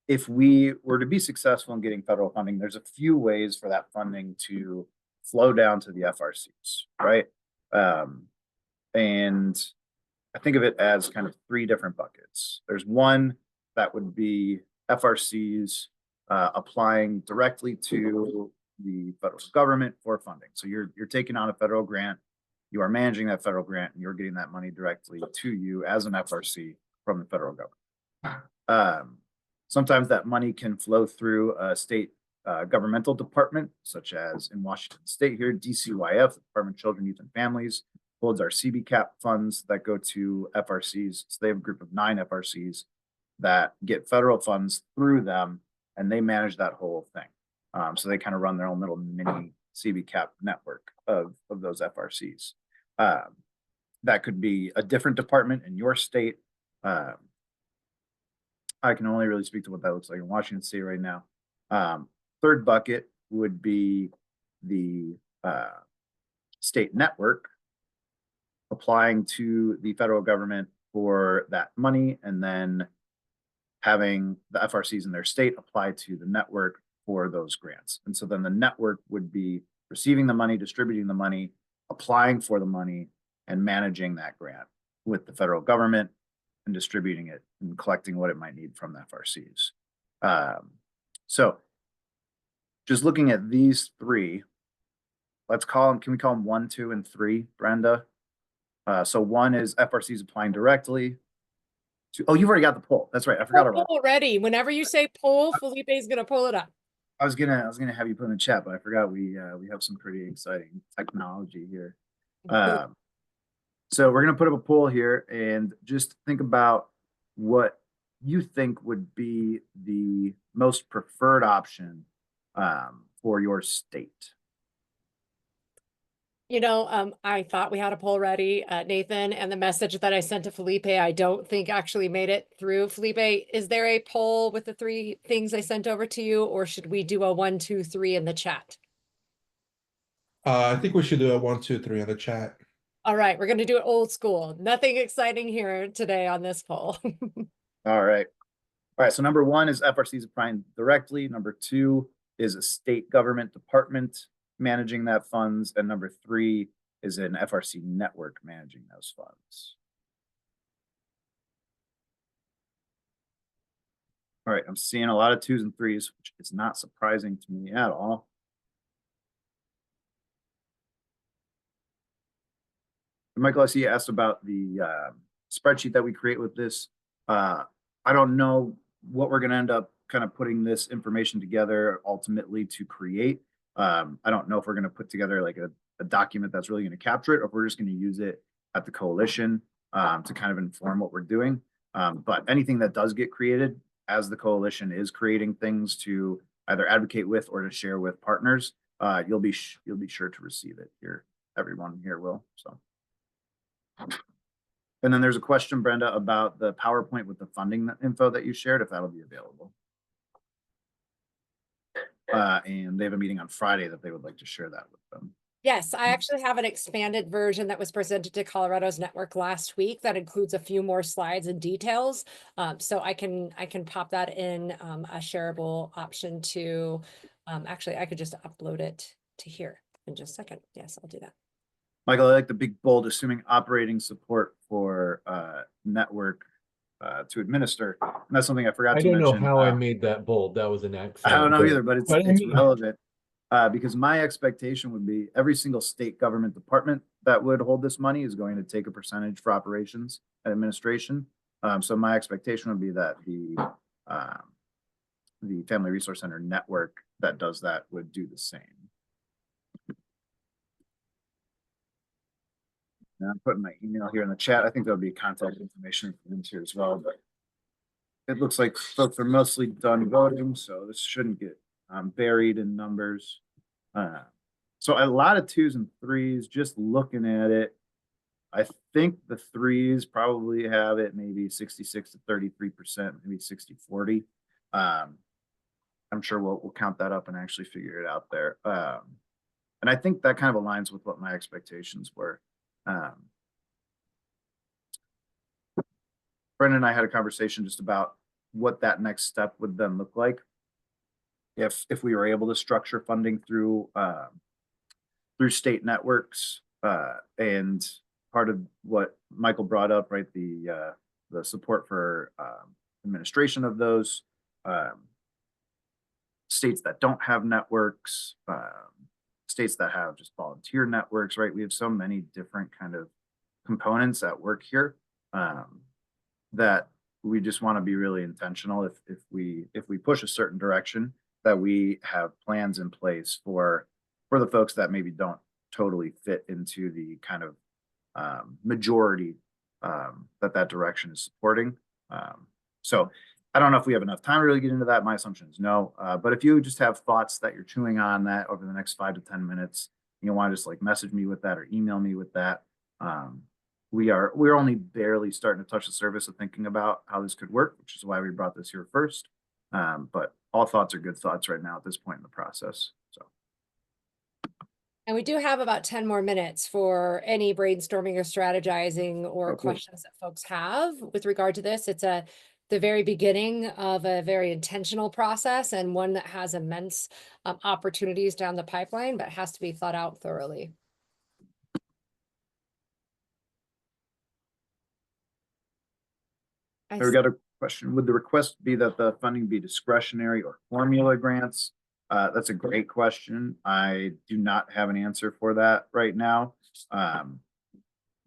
If we were to be successful in getting federal funding, there's a few ways for that funding to flow down to the FRCs, right? And I think of it as kind of three different buckets. There's one that would be FRCs applying directly to the federal government for funding. So you're taking on a federal grant, you are managing that federal grant, and you're getting that money directly to you as an FRC from the federal government. Sometimes that money can flow through a state governmental department, such as in Washington State here, DCYF, Department of Children, Youth, and Families, holds our CBCAP funds that go to FRCs. So they have a group of 9 FRCs that get federal funds through them, and they manage that whole thing. So they kind of run their own little mini CBCAP network of those FRCs. That could be a different department in your state. I can only really speak to what that looks like in Washington State right now. Third bucket would be the state network applying to the federal government for that money, and then having the FRCs in their state apply to the network for those grants. And so then the network would be receiving the money, distributing the money, applying for the money, and managing that grant with the federal government and distributing it and collecting what it might need from the FRCs. So just looking at these three, let's call them, can we call them 1, 2, and 3, Brenda? So 1 is FRCs applying directly. Oh, you've already got the poll. That's right. I forgot about Poll ready. Whenever you say poll, Felipe is going to pull it up. I was gonna have you put in the chat, but I forgot we have some pretty exciting technology here. So we're gonna put up a poll here and just think about what you think would be the most preferred option for your state. You know, I thought we had a poll ready, Nathan, and the message that I sent to Felipe, I don't think actually made it through. Felipe, is there a poll with the 3 things I sent over to you, or should we do a 1, 2, 3 in the chat? I think we should do a 1, 2, 3 in the chat. All right, we're going to do it old school. Nothing exciting here today on this poll. All right. All right. So number 1 is FRCs applying directly. Number 2 is a state government department managing that funds. And number 3 is an FRC network managing those funds. All right. I'm seeing a lot of 2s and 3s, which is not surprising to me at all. Michael, I see you asked about the spreadsheet that we create with this. I don't know what we're going to end up kind of putting this information together ultimately to create. I don't know if we're going to put together like a document that's really going to capture it, or if we're just going to use it at the coalition to kind of inform what we're doing. But anything that does get created as the coalition is creating things to either advocate with or to share with partners, you'll be sure to receive it here. Everyone here will. So. And then there's a question, Brenda, about the PowerPoint with the funding info that you shared, if that'll be available. And they have a meeting on Friday that they would like to share that with them. Yes, I actually have an expanded version that was presented to Colorado's network last week that includes a few more slides and details. So I can pop that in a shareable option to, actually, I could just upload it to here in just a second. Yes, I'll do that. Michael, I like the big bold, assuming operating support for network to administer. And that's something I forgot to mention. I don't know how I made that bold. That was an accident. I don't know either, but it's relevant because my expectation would be every single state government department that would hold this money is going to take a percentage for operations and administration. So my expectation would be that the Family Resource Center network that does that would do the same. And I'm putting my email here in the chat. I think there'll be contact information for them here as well, but it looks like folks are mostly done voting, so this shouldn't get buried in numbers. So a lot of 2s and 3s, just looking at it, I think the 3s probably have it maybe 66 to 33%, maybe 60-40. I'm sure we'll count that up and actually figure it out there. And I think that kind of aligns with what my expectations were. Brendan and I had a conversation just about what that next step would then look like if we were able to structure funding through state networks, and part of what Michael brought up, right, the support for administration of those states that don't have networks, states that have just volunteer networks, right? We have so many different kind of components at work here that we just want to be really intentional if we push a certain direction, that we have plans in place for the folks that maybe don't totally fit into the kind of majority that direction is supporting. So I don't know if we have enough time to really get into that. My assumption is no. But if you just have thoughts that you're chewing on that over the next 5 to 10 minutes, you want to just like message me with that or email me with that. We're only barely starting to touch the surface of thinking about how this could work, which is why we brought this here first. But all thoughts are good thoughts right now at this point in the process. So. And we do have about 10 more minutes for any brainstorming or strategizing or Oh, cool. questions that folks have with regard to this. It's the very beginning of a very intentional process and one that has immense opportunities down the pipeline, but has to be thought out thoroughly. We got a question. Would the request be that the funding be discretionary or formula grants? That's a great question. I do not have an answer for that right now.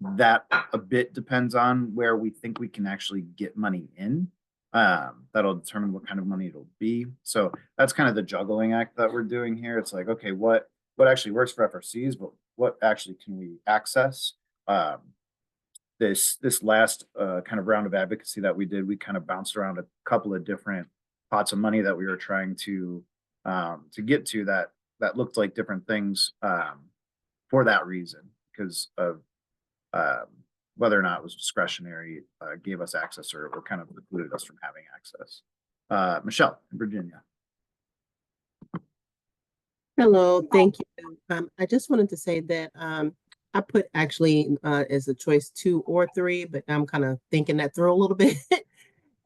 That a bit depends on where we think we can actually get money in. That'll determine what kind of money it'll be. So that's kind of the juggling act that we're doing here. It's like, okay, what actually works for FRCs, but what actually can we access? This last kind of round of advocacy that we did, we kind of bounced around a couple of different pots of money that we were trying to get to that looked like different things for that reason, because of whether or not it was discretionary, gave us access or kind of precluded us from having access. Michelle in Virginia. Hello, thank you. I just wanted to say that I put actually as a choice 2 or 3, but I'm kind of thinking that through a little bit.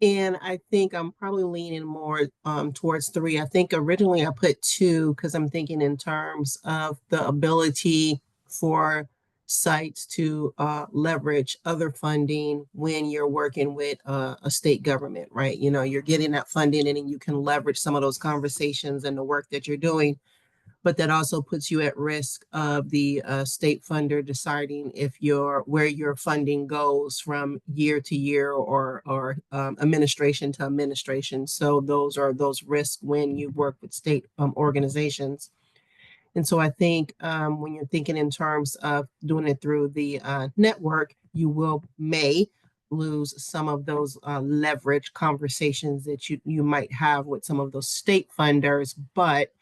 And I think I'm probably leaning more towards 3. I think originally I put 2 because I'm thinking in terms of the ability for sites to leverage other funding when you're working with a state government, right? You know, you're getting that funding and then you can leverage some of those conversations and the work that you're doing. But that also puts you at risk of the state funder deciding if where your funding goes from year to year or administration to administration. So those are those risks when you work with state organizations. And so I think when you're thinking in terms of doing it through the network, you may lose some of those leverage conversations that you might have with some of those state funders, but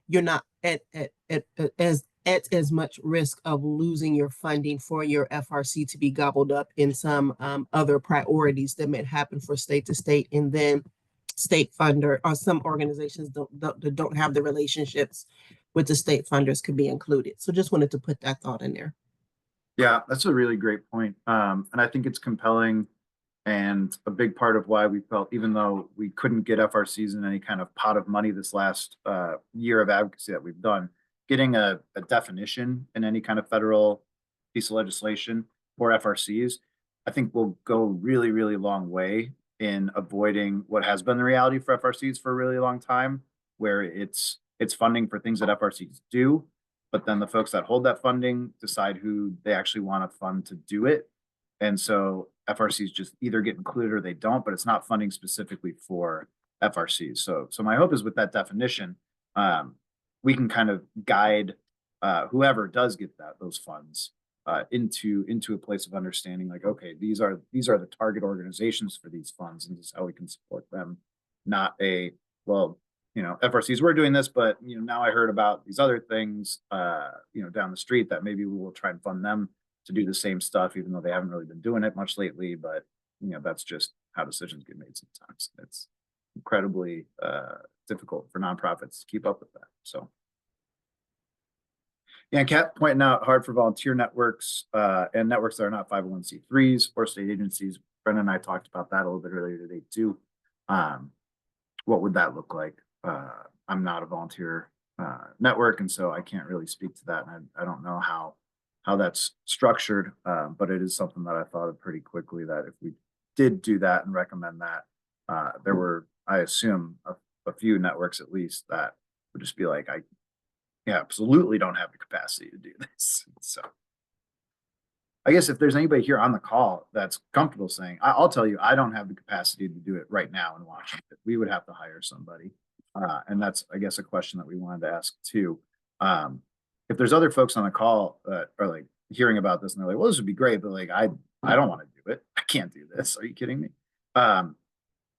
you're not at as much risk of losing your funding for your FRC to be gobbled up in some other priorities that may happen for state to state, and then state funder or some organizations don't have the relationships with the state funders could be included. So just wanted to put that thought in there. Yeah, that's a really great point. And I think it's compelling. And a big part of why we felt, even though we couldn't get FRCs in any kind of pot of money this last year of advocacy that we've done, getting a definition in any kind of federal piece of legislation for FRCs, I think will go really, really long way in avoiding what has been the reality for FRCs for a really long time, where it's funding for things that FRCs do, but then the folks that hold that funding decide who they actually want to fund to do it. And so FRCs just either get included or they don't, but it's not funding specifically for FRCs. So my hope is with that definition, we can kind of guide whoever does get those funds into a place of understanding, like, okay, these are the target organizations for these funds, and this is how we can support them. Not well, FRCs were doing this, but now I heard about these other things down the street that maybe we will try and fund them to do the same stuff, even though they haven't really been doing it much lately. But that's just how decisions get made sometimes. It's incredibly difficult for nonprofits to keep up with that. So yeah, Kat pointing out hard for volunteer networks and networks that are not 501c3s or state agencies. Brendan and I talked about that a little bit earlier today too. What would that look like? I'm not a volunteer network, and so I can't really speak to that. And I don't know how that's structured, but it is something that I thought of pretty quickly, that if we did do that and recommend that, there were, I assume, a few networks at least that would just be like, I absolutely don't have the capacity to do this. So I guess if there's anybody here on the call that's comfortable saying, I'll tell you, I don't have the capacity to do it right now in Washington, we would have to hire somebody. And that's, I guess, a question that we wanted to ask too. If there's other folks on the call that are like hearing about this and they're like, well, this would be great, but like, I don't want to do it. I can't do this. Are you kidding me?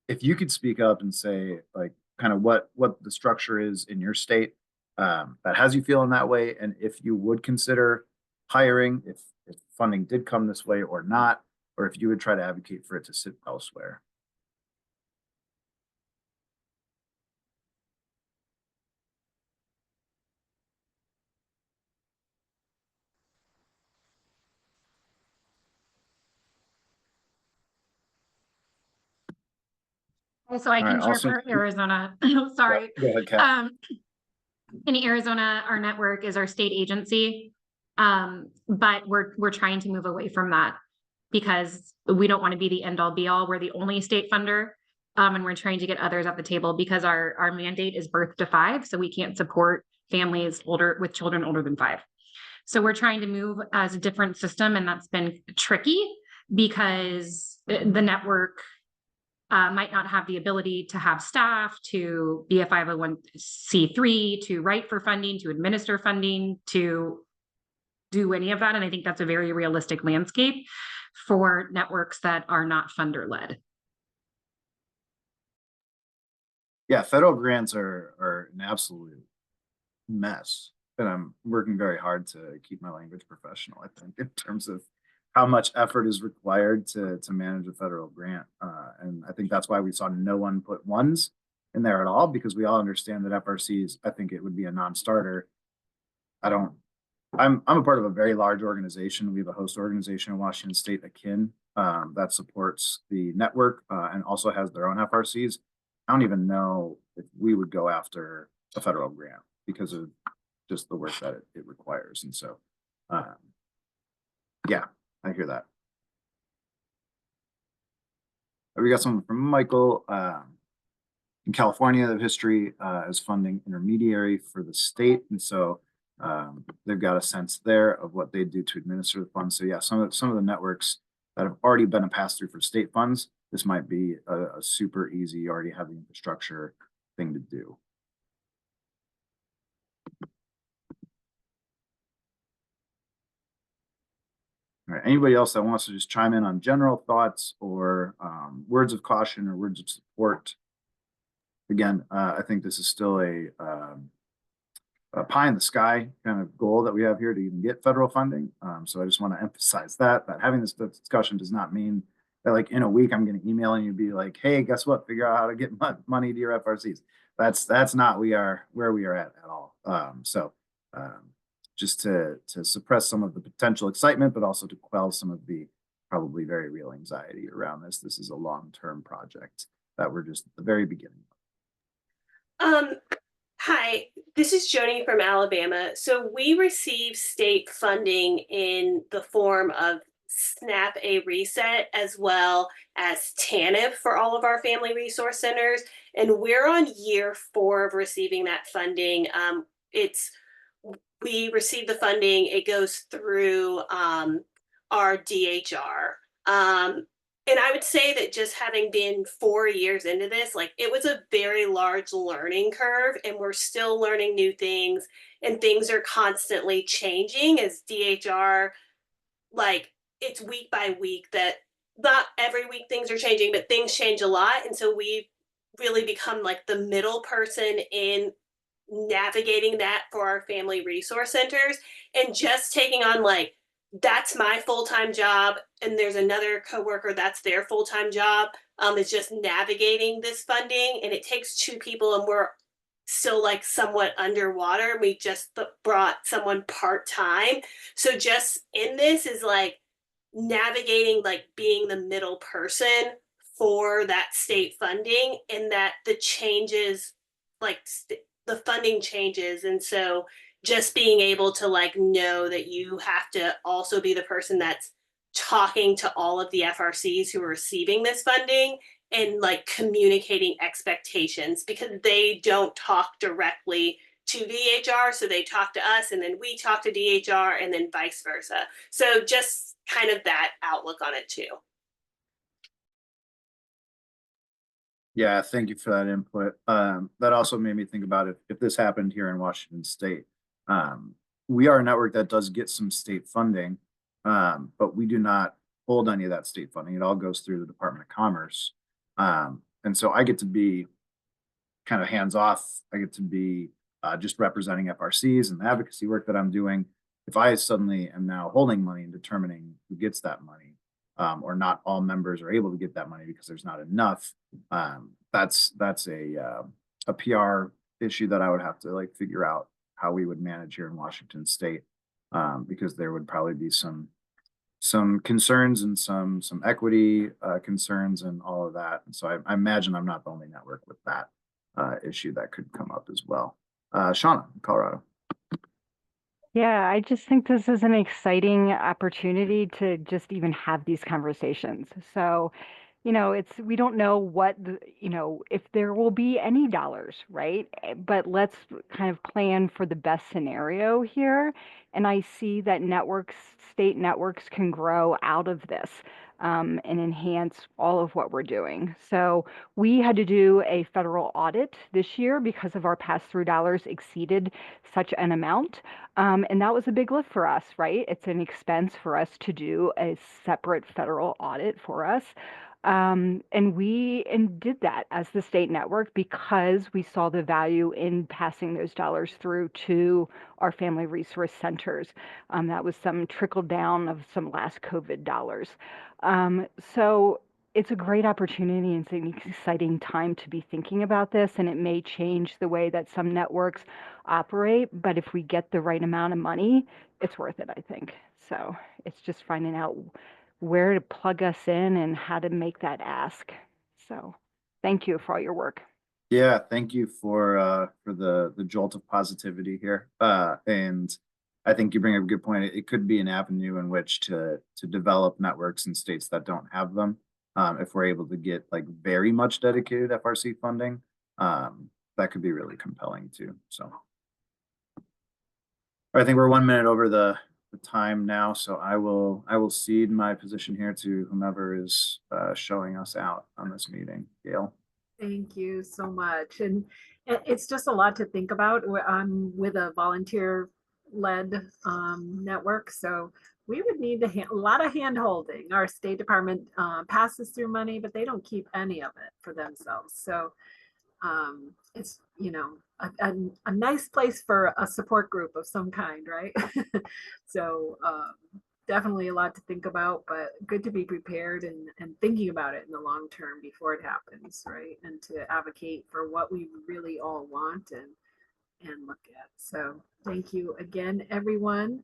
if you could speak up and say like kind of what the structure is in your state that has you feeling that way, and if you would consider hiring if funding did come this way or not, or if you would try to advocate for it to sit elsewhere. So I All can right, share also, for Arizona. Sorry. go ahead, Kat. In Arizona, our network is our state agency. But we're trying to move away from that because we don't want to be the end all be all. We're the only state funder. And we're trying to get others at the table because our mandate is birth to 5. So we can't support families with children older than 5. So we're trying to move as a different system, and that's been tricky because the network might not have the ability to have staff, to be a 501c3, to write for funding, to administer funding, to do any of that. And I think that's a very realistic landscape for networks that are not funder led. Yeah, federal grants are an absolute mess. And I'm working very hard to keep my language professional, I think, in terms of how much effort is required to manage a federal grant. And I think that's why we saw no one put ones in there at all, because we all understand that FRCs, I think it would be a non-starter. I'm a part of a very large organization. We have a host organization in Washington State, akin, that supports the network and also has their own FRCs. I don't even know if we would go after a federal grant because of just the work that it requires. And so, yeah, I hear that. We got something from Michael. In California, the history is funding intermediary for the state. And so they've got a sense there of what they do to administer the funds. So yeah, some of the networks that have already been a pass-through for state funds, this might be a super easy, already have the infrastructure thing to do. All right, anybody else that wants to just chime in on general thoughts or words of caution or words of support? Again, I think this is still a pie in the sky kind of goal that we have here to even get federal funding. So I just want to emphasize that having this discussion does not mean that like in a week I'm going to email and you be like, hey, guess what? Figure out how to get money to your FRCs. That's not where we are at all. Just to suppress some of the potential excitement, but also to quell some of the probably very real anxiety around this. This is a long-term project that we're just at the very beginning. Hi, this is Joni from Alabama. So we receive state funding in the form of SNAP A Reset as well as TANF for all of our family resource centers. And we're on year 4 of receiving that funding. We receive the funding, it goes through our DHR. And I would say that just having been 4 years into this, like it was a very large learning curve, and we're still learning new things, and things are constantly changing as DHR, like it's week by week, that not every week things are changing, but things change a lot. And so we've really become like the middle person in navigating that for our family resource centers, and just taking on like, that's my full-time job, and there's another coworker that's their full-time job, is just navigating this funding, and it takes 2 people, and we're still like somewhat underwater. We just brought someone part-time. So just in this is like navigating, like being the middle person for that state funding, and that the changes, like the funding changes. And so just being able to like know that you have to also be the person that's talking to all of the FRCs who are receiving this funding and like communicating expectations, because they don't talk directly to DHR. So they talk to us, and then we talk to DHR, and then vice versa. So just kind of that outlook on it too. Yeah, thank you for that input. That also made me think about if this happened here in Washington State. We are a network that does get some state funding, but we do not hold any of that state funding. It all goes through the Department of Commerce. And so I get to be kind of hands off. I get to be just representing FRCs and the advocacy work that I'm doing. If I suddenly am now holding money and determining who gets that money, or not all members are able to get that money because there's not enough, that's a PR issue that I would have to like figure out how we would manage here in Washington State, because there would probably be some concerns and some equity concerns and all of that. And so I imagine I'm not the only network with that issue that could come up as well. Shauna, Colorado. Yeah, I just think this is an exciting opportunity to just even have these conversations. So, we don't know if there will be any dollars, right? But let's kind of plan for the best scenario here. And I see that state networks can grow out of this, and enhance all of what we're doing. So we had to do a federal audit this year because of our pass-through dollars exceeded such an amount. And that was a big lift for us, right? It's an expense for us to do a separate federal audit for us. And we did that as the state network because we saw the value in passing those dollars through to our family resource centers. That was some trickle down of some last COVID dollars. So it's a great opportunity and it's an exciting time to be thinking about this, and it may change the way that some networks operate, but if we get the right amount of money, it's worth it, I think. So it's just finding out where to plug us in and how to make that ask. So thank you for all your work. Yeah, thank you for the jolt of positivity here. And I think you bring up a good point. It could be an avenue in which to develop networks in states that don't have them. If we're able to get like very much dedicated FRC funding, that could be really compelling too. So I think we're 1 minute over the time now, so I will cede my position here to whomever is showing us out on this meeting. Gail. Thank you so much. And it's just a lot to think about. I'm with a volunteer-led network, so we would need a lot of hand-holding. Our State Department passes through money, but they don't keep any of it for themselves. So it's, a nice place for a support group of some kind, right? So definitely a lot to think about, but good to be prepared and thinking about it in the long term before it happens, right? And to advocate for what we really all want and look at. So thank you again, everyone,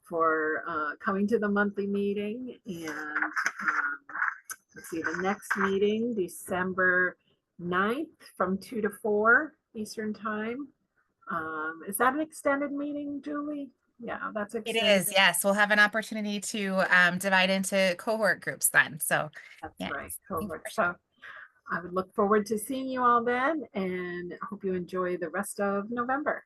for coming to the monthly meeting. And let's see, the next meeting, December 9th from 2 to 4 Eastern time. Is that an extended meeting, Julie? Yeah, that's extended. It is, yes. We'll have an opportunity to divide into cohort groups then. So that's yes. Right, cohort. So I would look forward to seeing you all then, and hope you enjoy the rest of November.